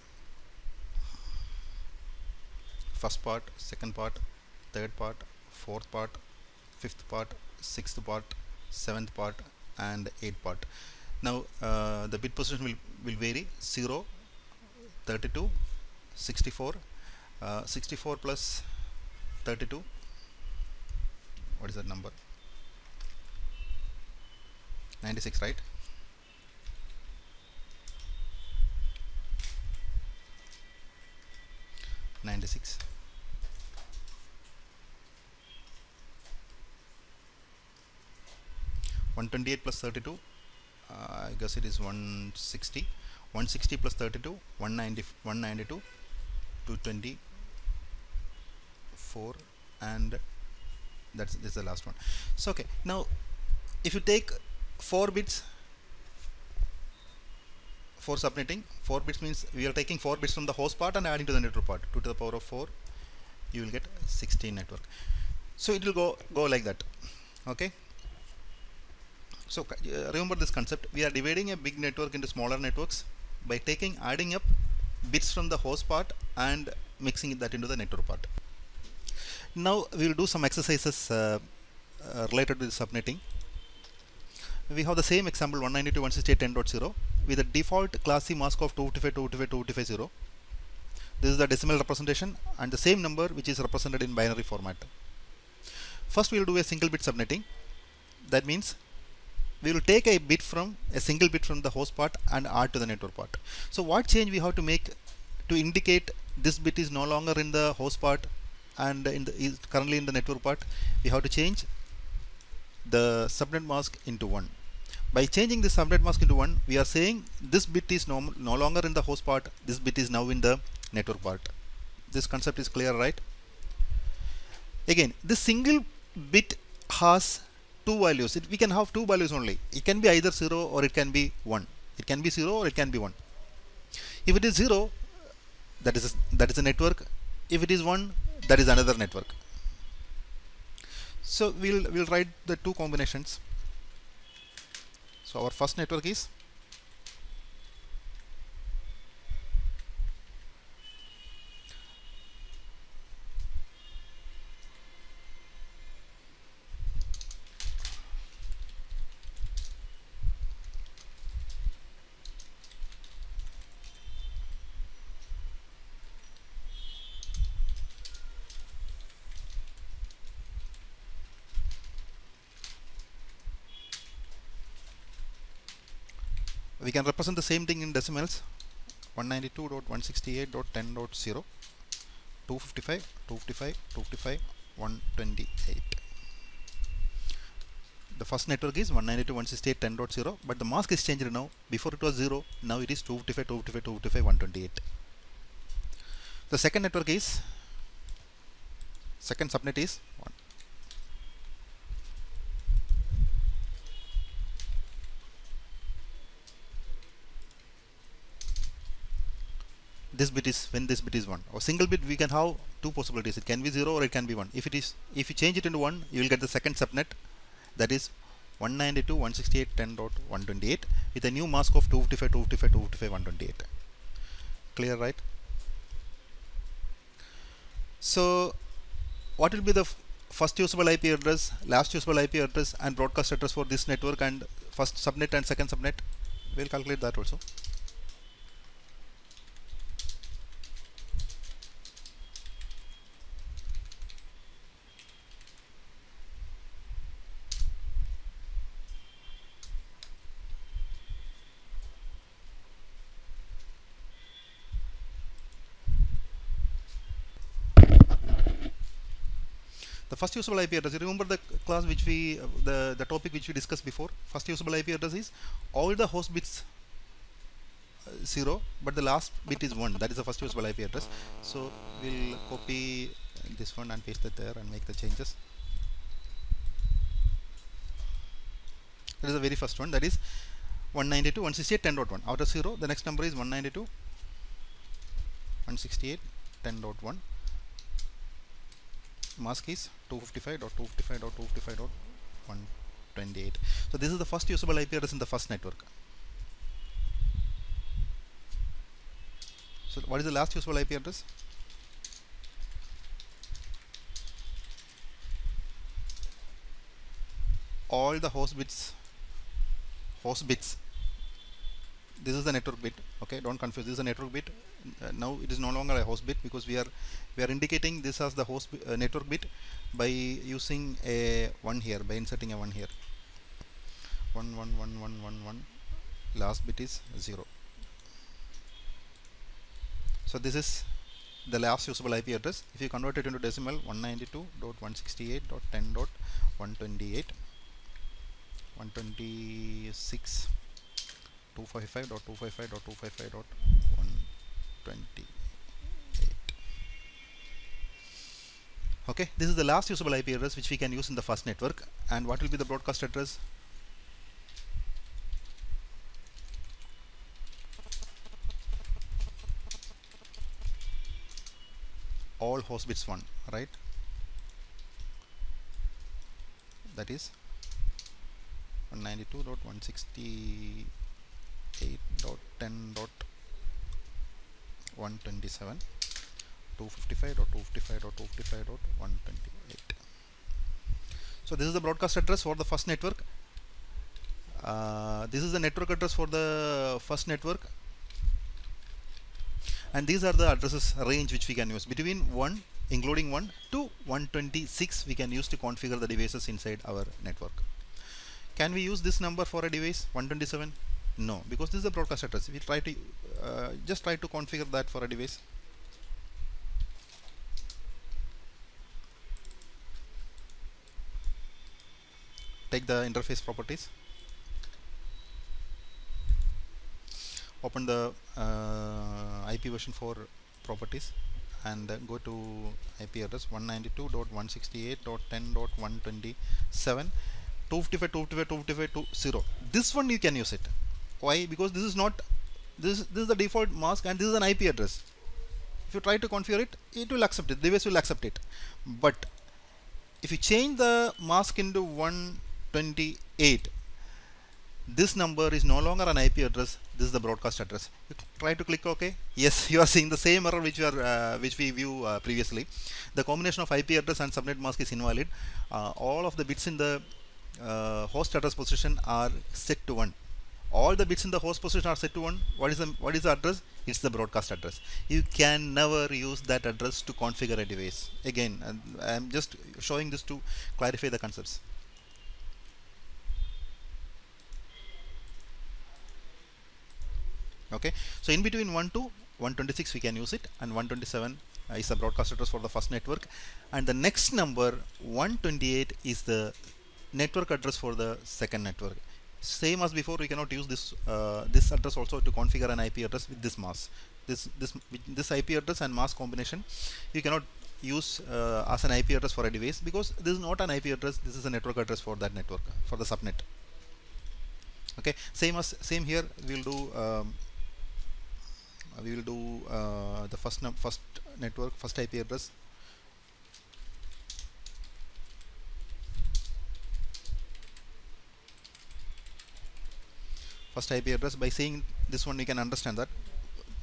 first part, second part, third part, fourth part, fifth part, sixth part, seventh part, and eighth part. Now the bit position will vary: 0, 32, 64, 64 plus 32. What is that number? 96, right? 96. 128 plus 32, I guess it is 160. 160 plus 32, 192, 224, and this is the last one. So okay, now if you take 4 bits for subnetting, 4 bits means we are taking 4 bits from the host part and adding to the network part. 2 to the power of 4, you will get 16 network. So it will go like that. Okay, so remember this concept. We are dividing a big network into smaller networks by adding up bits from the host part and mixing that into the network part. Now we will do some exercises related to the subnetting. We have the same example, 192.168.10.0 with a default class C mask of 255.255.255.0. This is the decimal representation and the same number which is represented in binary format. First we will do a single bit subnetting. That means we will take a single bit from the host part and add to the network part. So what change we have to make to indicate this bit is no longer in the host part and is currently in the network part? We have to change the subnet mask into 1. By changing the subnet mask into 1, we are saying this bit is no longer in the host part, this bit is now in the network part. This concept is clear, right? Again, this single bit has 2 values. We can have 2 values only. It can be either 0 or it can be 1. It can be 0 or it can be 1. If it is 0, that is a network. If it is 1, that is another network. So we'll write the 2 combinations. So our first network is we can represent the same thing in decimals: 192.168.10.0, 255, 255, 255, 128. The first network is 192.168.10.0, but the mask is changed now. Before it was 0, now it is 255, 255, 255, 128. The second network is, second subnet is 1. This bit is, when this bit is 1, or single bit, we can have 2 possibilities. It can be 0 or it can be 1. If you change it into 1, you will get the second subnet, that is 192.168.10.128 with a new mask of 255, 255, 255, 128. Clear, right? So what will be the first usable IP address, last usable IP address, and broadcast address for this network, and first subnet and second subnet. We'll calculate that also. The first usable IP address, you remember the class which we, the topic which we discussed before. First usable IP address is all the host bits 0, but the last bit is 1. That is the first usable IP address. So we'll copy this one and paste it there and make the changes. That is the very first one, that is 192.168.10.1. Out of 0, the next number is 192.168.10.1. Mask is 255.255.255.128. So this is the first usable IP address in the first network. So what is the last usable IP address? All the host bits. This is the network bit. Okay, don't confuse. This is a network bit. Now it is no longer a host bit because we are indicating this as the host network bit by using a 1 here, by inserting a 1 here. 1 1 1 1 1 1. Last bit is 0. So this is the last usable IP address. If you convert it into decimal, 192.168.10.128, 126, 255.255.255.128. Okay, this is the last usable IP address which we can use in the first network. And what will be the broadcast address? All host bits 1, right? That is 192.168.10.127, 255.255.255.128. So this is the broadcast address for the first network. This is the network address for the first network. And these are the addresses range which we can use between 1, including 1 to 126 we can use to configure the devices inside our network. Can we use this number for a device 127? No, because this is the broadcast address. We try to just try to configure that for a device. Take the interface properties. Open the IP version 4 properties and go to IP address 192.168.10.127, 255.255.255.0. This one you can use it. Why? Because this is not this is the default mask and this is an IP address. If you try to configure it, it will accept it. The device will accept it. But if you change the mask into 128, this number is no longer an IP address. This is the broadcast address. You try to click OK. Yes, you are seeing the same error which we view previously. The combination of IP address and subnet mask is invalid. All of the bits in the host address position are set to 1. All the bits in the host position are set to 1. What is the address? It's the broadcast address. You can never use that address to configure a device. Again, I am just showing this to clarify the concepts. Okay, so in between 1 to 126 we can use it, and 127 is the broadcast address for the first network, and the next number 128 is the network address for the second network. Same as before, we cannot use this this address also to configure an IP address with this mask. This IP address and mask combination you cannot use as an IP address for a device, because this is not an IP address. This is a network address for that network, for the subnet. Okay, same here. We will do the first network, first IP address. First IP address. By saying this one, we can understand that.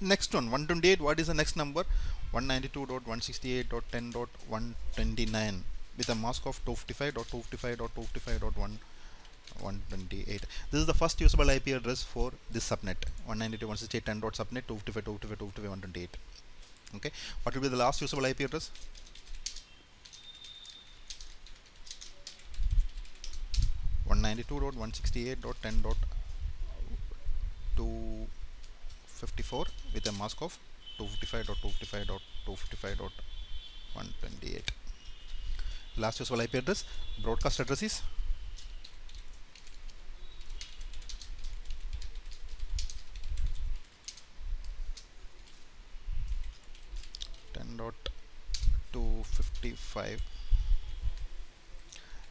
Next one, 128. What is the next number? 192.168.10.129. with a mask of 255.255.255.128. This is the first usable IP address for this subnet, 192.168.10.subnet 255.255.255.128. Okay, what will be the last usable IP address? 192.168.10.254 with a mask of 255.255.255.128. Last usable IP address. Broadcast address is 10.255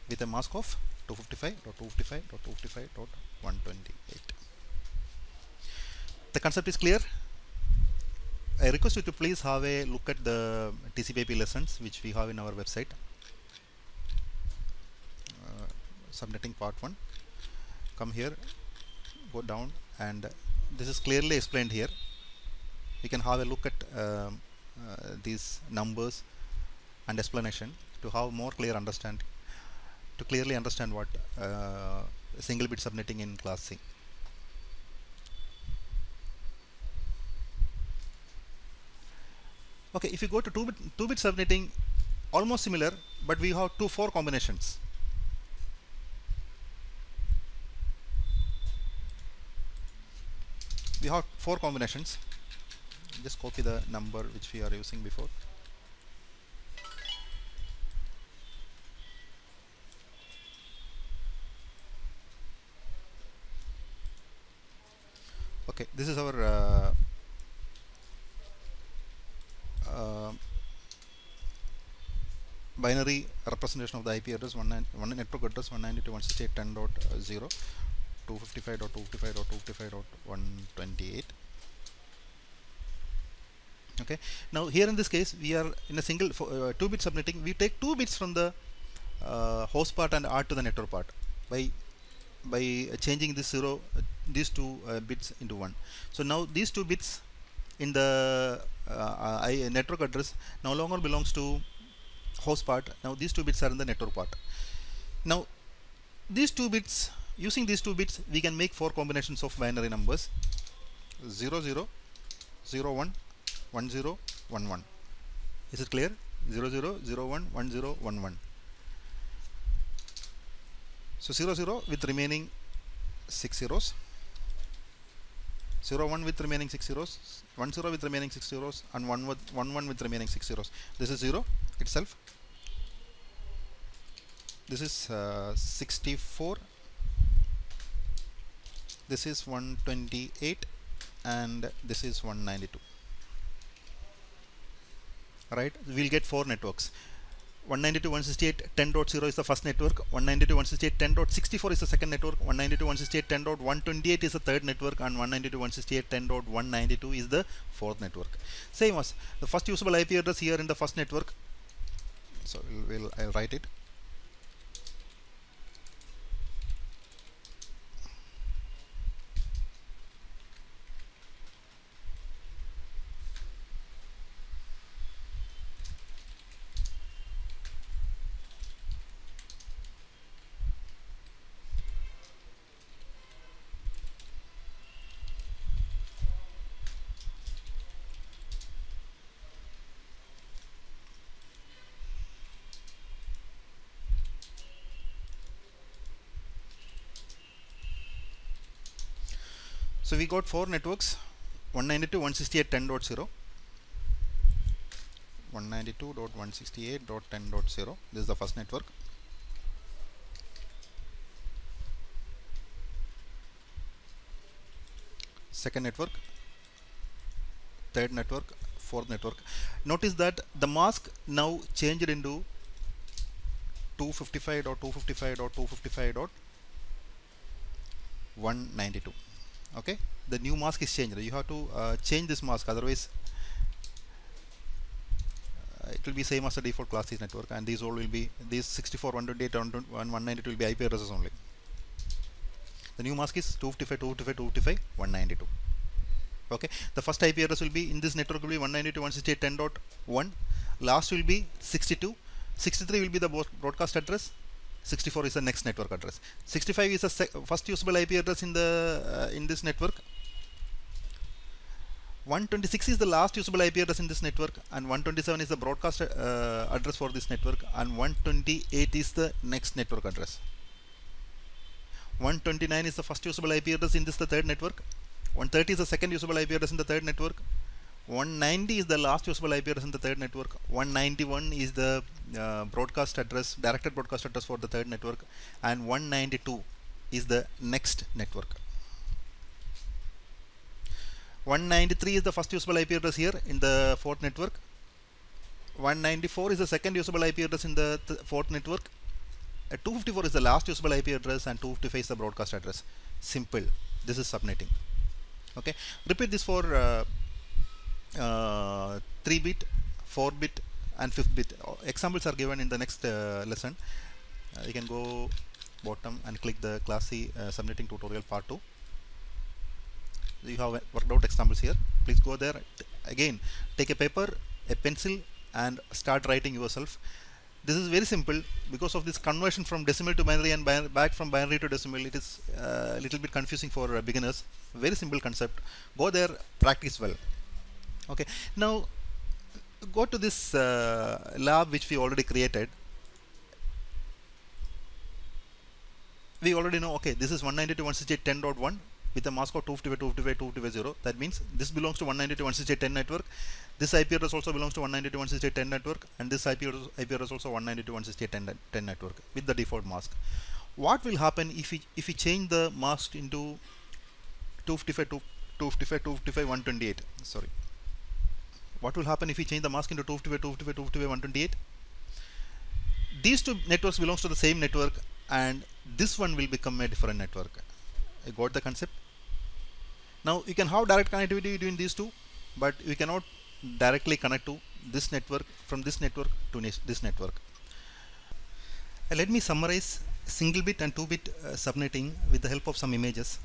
with a mask of 255.255.255.128. The concept is clear. I request you to please have a look at the TCP/IP lessons which we have in our website. Subnetting part 1. Come here, go down, and this is clearly explained here. You can have a look at these numbers and explanation to have more clear understanding, to clearly understand what single bit subnetting in class C. Okay, if you go to 2-bit subnetting, almost similar, but we have 4 combinations. We have 4 combinations. Just copy the number which we are using before. Okay, this is our binary representation of the IP address, one network address 192.168.10.0, 255.255.255.128. Okay, now here in this case we are in a single 2-bit subnetting. We take 2 bits from the host part and add to the network part by changing this these 2 bits into 1. So now these 2 bits in the network address no longer belongs to host part. Now these 2 bits are in the network part. Now these 2 bits, using these 2 bits, we can make 4 combinations of binary numbers: 00, 01, 10, 11. Is it clear? 00, 01, 10, 11. So 00 with remaining 6 zeros, 01 with remaining 6 zeros, 10 with remaining 6 zeros, and 11 with remaining 6 zeros. This is 0 itself. This is 64. This is 128, and this is 192. Right? We'll get 4 networks. 192.168.10.0 is the first network, 192.168.10.64 is the second network, 192.168.10.128 is the third network, and 192.168.10.192 is the fourth network. Same as the first usable IP address here in the first network. So I'll write it. So we got 4 networks: 192.168.10.0, 192.168.10.0. This is the first network. Second network, third network, fourth network. Notice that the mask now changed into 255.255.255.192. Okay, the new mask is changed. You have to change this mask, otherwise it will be same as the default class C network, and these all will be, these 64, 128, and 192 will be IP addresses only. The new mask is 255.255.255.192. Okay, the first IP address will be in this network will be 192.168.10.1. Last will be 62. 63 will be the broadcast address. 64 is the next network address. 65 is the first usable IP address in this network. 126 is the last usable IP address in this network, and 127 is the broadcast address for this network, and 128 is the next network address. 129 is the first usable IP address in the third network. 130 is the second usable IP address in the third network. 190 is the last usable IP address in the third network. 191 is the broadcast address, directed broadcast address for the third network, and 192 is the next network. 193 is the first usable IP address here in the fourth network. 194 is the second usable IP address in the fourth network. 254 is the last usable IP address, and 255 is the broadcast address. Simple. This is subnetting. Okay. Repeat this for 3-bit, 4-bit, and 5-bit. Examples are given in the next lesson. You can go bottom and click the Class C subnetting tutorial part 2. You have worked out examples here. Please go there. Again, take a paper, a pencil, and start writing yourself. This is very simple. Because of this conversion from decimal to binary and back from binary to decimal, it is a little bit confusing for beginners. Very simple concept. Go there, practice well. Okay. Now go to this lab which we already created. We already know, okay, this is 192.168.10.1 with a mask of 255.255.255.0. That means this belongs to 192.168.10 network. This IP address also belongs to 192.168.10 network, and this IP address also 192.168.10 network with the default mask. What will happen if we change the mask into 255.128? Sorry. What will happen if we change the mask into 255.128? These two networks belongs to the same network, and this one will become a different network. I got the concept. Now you can have direct connectivity between these two, but we cannot directly connect to this network from this network to this network. Let me summarize single bit and 2-bit subnetting with the help of some images.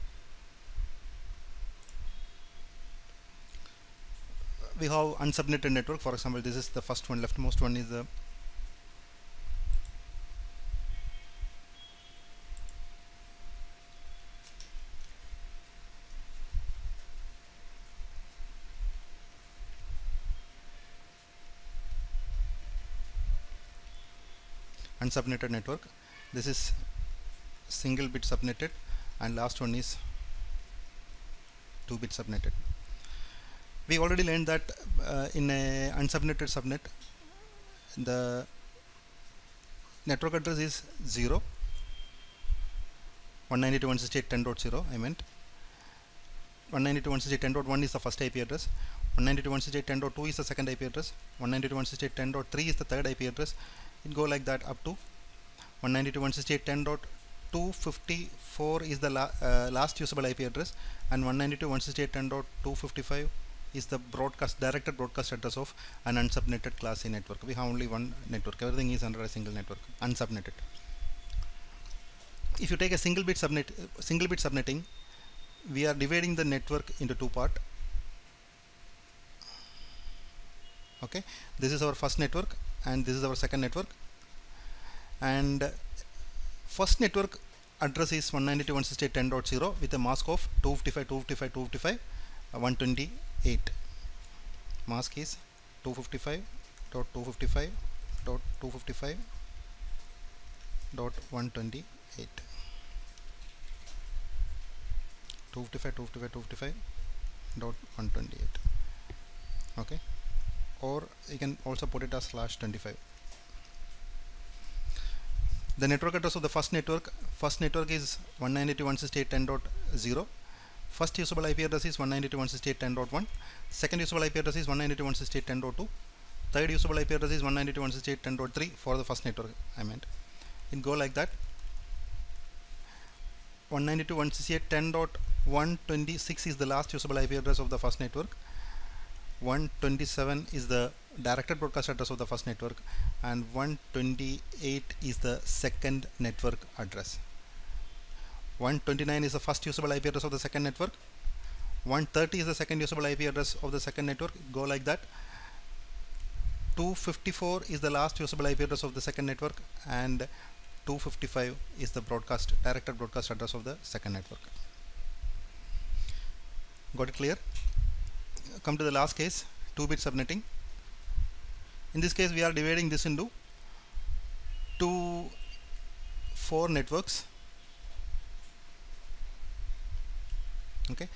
We have unsubnetted network. For example, this is the first one, leftmost one is the unsubnetted network. This is single bit subnetted, and last one is 2-bit subnetted. We already learned that in a unsubnetted subnet, the network address is 0, 192.168.10.0. I meant 192.168.10.1 is the first IP address. 192.168.10.2 is the second IP address. 192.168.10.3 is the third IP address. It go like that up to 192.168.10.254 is the last usable IP address, and 192.168.10.255 is the directed broadcast address of an unsubnetted Class C network. We have only one network. Everything is under a single network, unsubnetted. If you take a single bit subnetting, we are dividing the network into two parts. Okay, this is our first network, and this is our second network. And first network address is 192.168.10.0 with a mask of 255.255.255.128. Mask is 255.255.255.128. 255.255.255.128. Okay, or you can also put it as /25. The network address of the first network is 192.168.10.0. First usable IP address is 192.168.10.1. Second usable IP address is 192.168.10.2. Third usable IP address is 192.168.10.3 for the first network. I meant it go like that. 192.168.10.126 is the last usable IP address of the first network. 127 is the directed broadcast address of the first network, and 128 is the second network address. 129 is the first usable IP address of the second network. 130 is the second usable IP address of the second network. Go like that. 254 is the last usable IP address of the second network, and 255 is the directed broadcast address of the second network. Got it clear? Come to the last case, 2-bit subnetting. In this case, we are dividing this into 4 networks. Okay,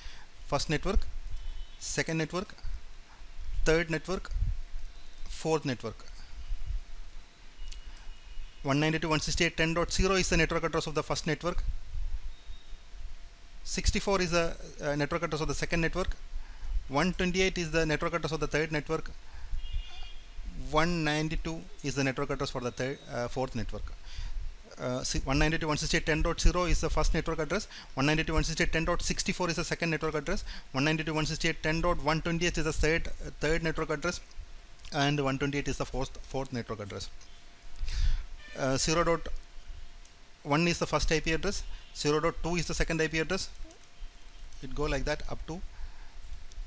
first network, second network, third network, fourth network. 192.168.10.0 is the network address of the first network. 64 is the network address of the second network. 128 is the network address of the third network. 192 is the network address for the fourth network. 192.168.10.0 is the first network address. 192.168.10.64 is the second network address. 192.168.10.128 is the third network address, and 128 is the fourth network address. 0.1 is the first IP address. 0.2 is the second IP address. It go like that up to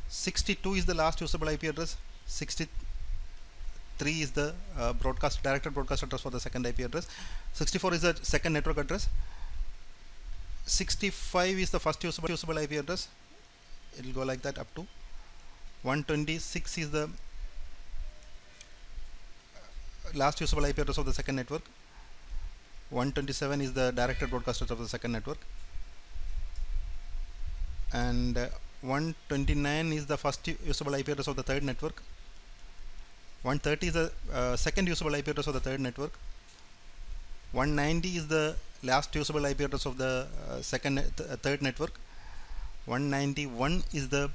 62 is the last usable IP address. 63 is the directed broadcast address for the second IP address. 64 is the second network address. 65 is the first usable IP address. It will go like that up to 126 is the last usable IP address of the second network. 127 is the directed broadcast address of the second network, and 129 is the first usable IP address of the third network. 130 is the second usable IP address of the third network. 190 is the last usable IP address of the third network. 191 is the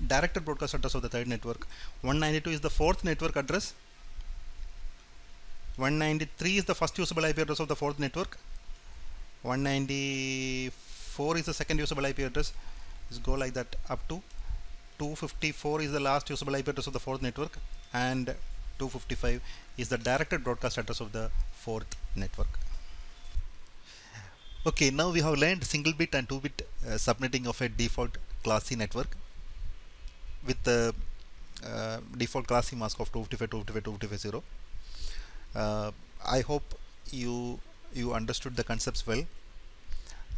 directed broadcast address of the third network. 192 is the fourth network address. 193 is the first usable IP address of the fourth network. 194 is the second usable IP address. Just go like that up to 254 is the last usable IP address of the fourth network, and 255 is the directed broadcast address of the fourth network. Okay, now we have learned single bit and 2-bit subnetting of a default Class C network with the default Class C mask of 255.255.255.0. I hope you understood the concepts well.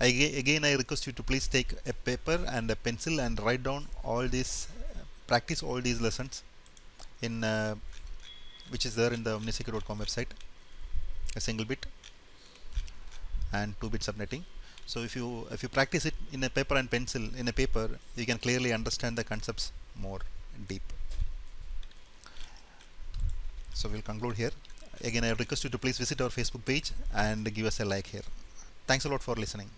Again, I request you to please take a paper and a pencil and write down all these, practice all these lessons in which is there in the omnisecure.com website, a single bit and 2-bit subnetting. So if you practice it in a paper and pencil, you can clearly understand the concepts more deep. So we'll conclude here. Again, I request you to please visit our Facebook page and give us a like here. Thanks a lot for listening.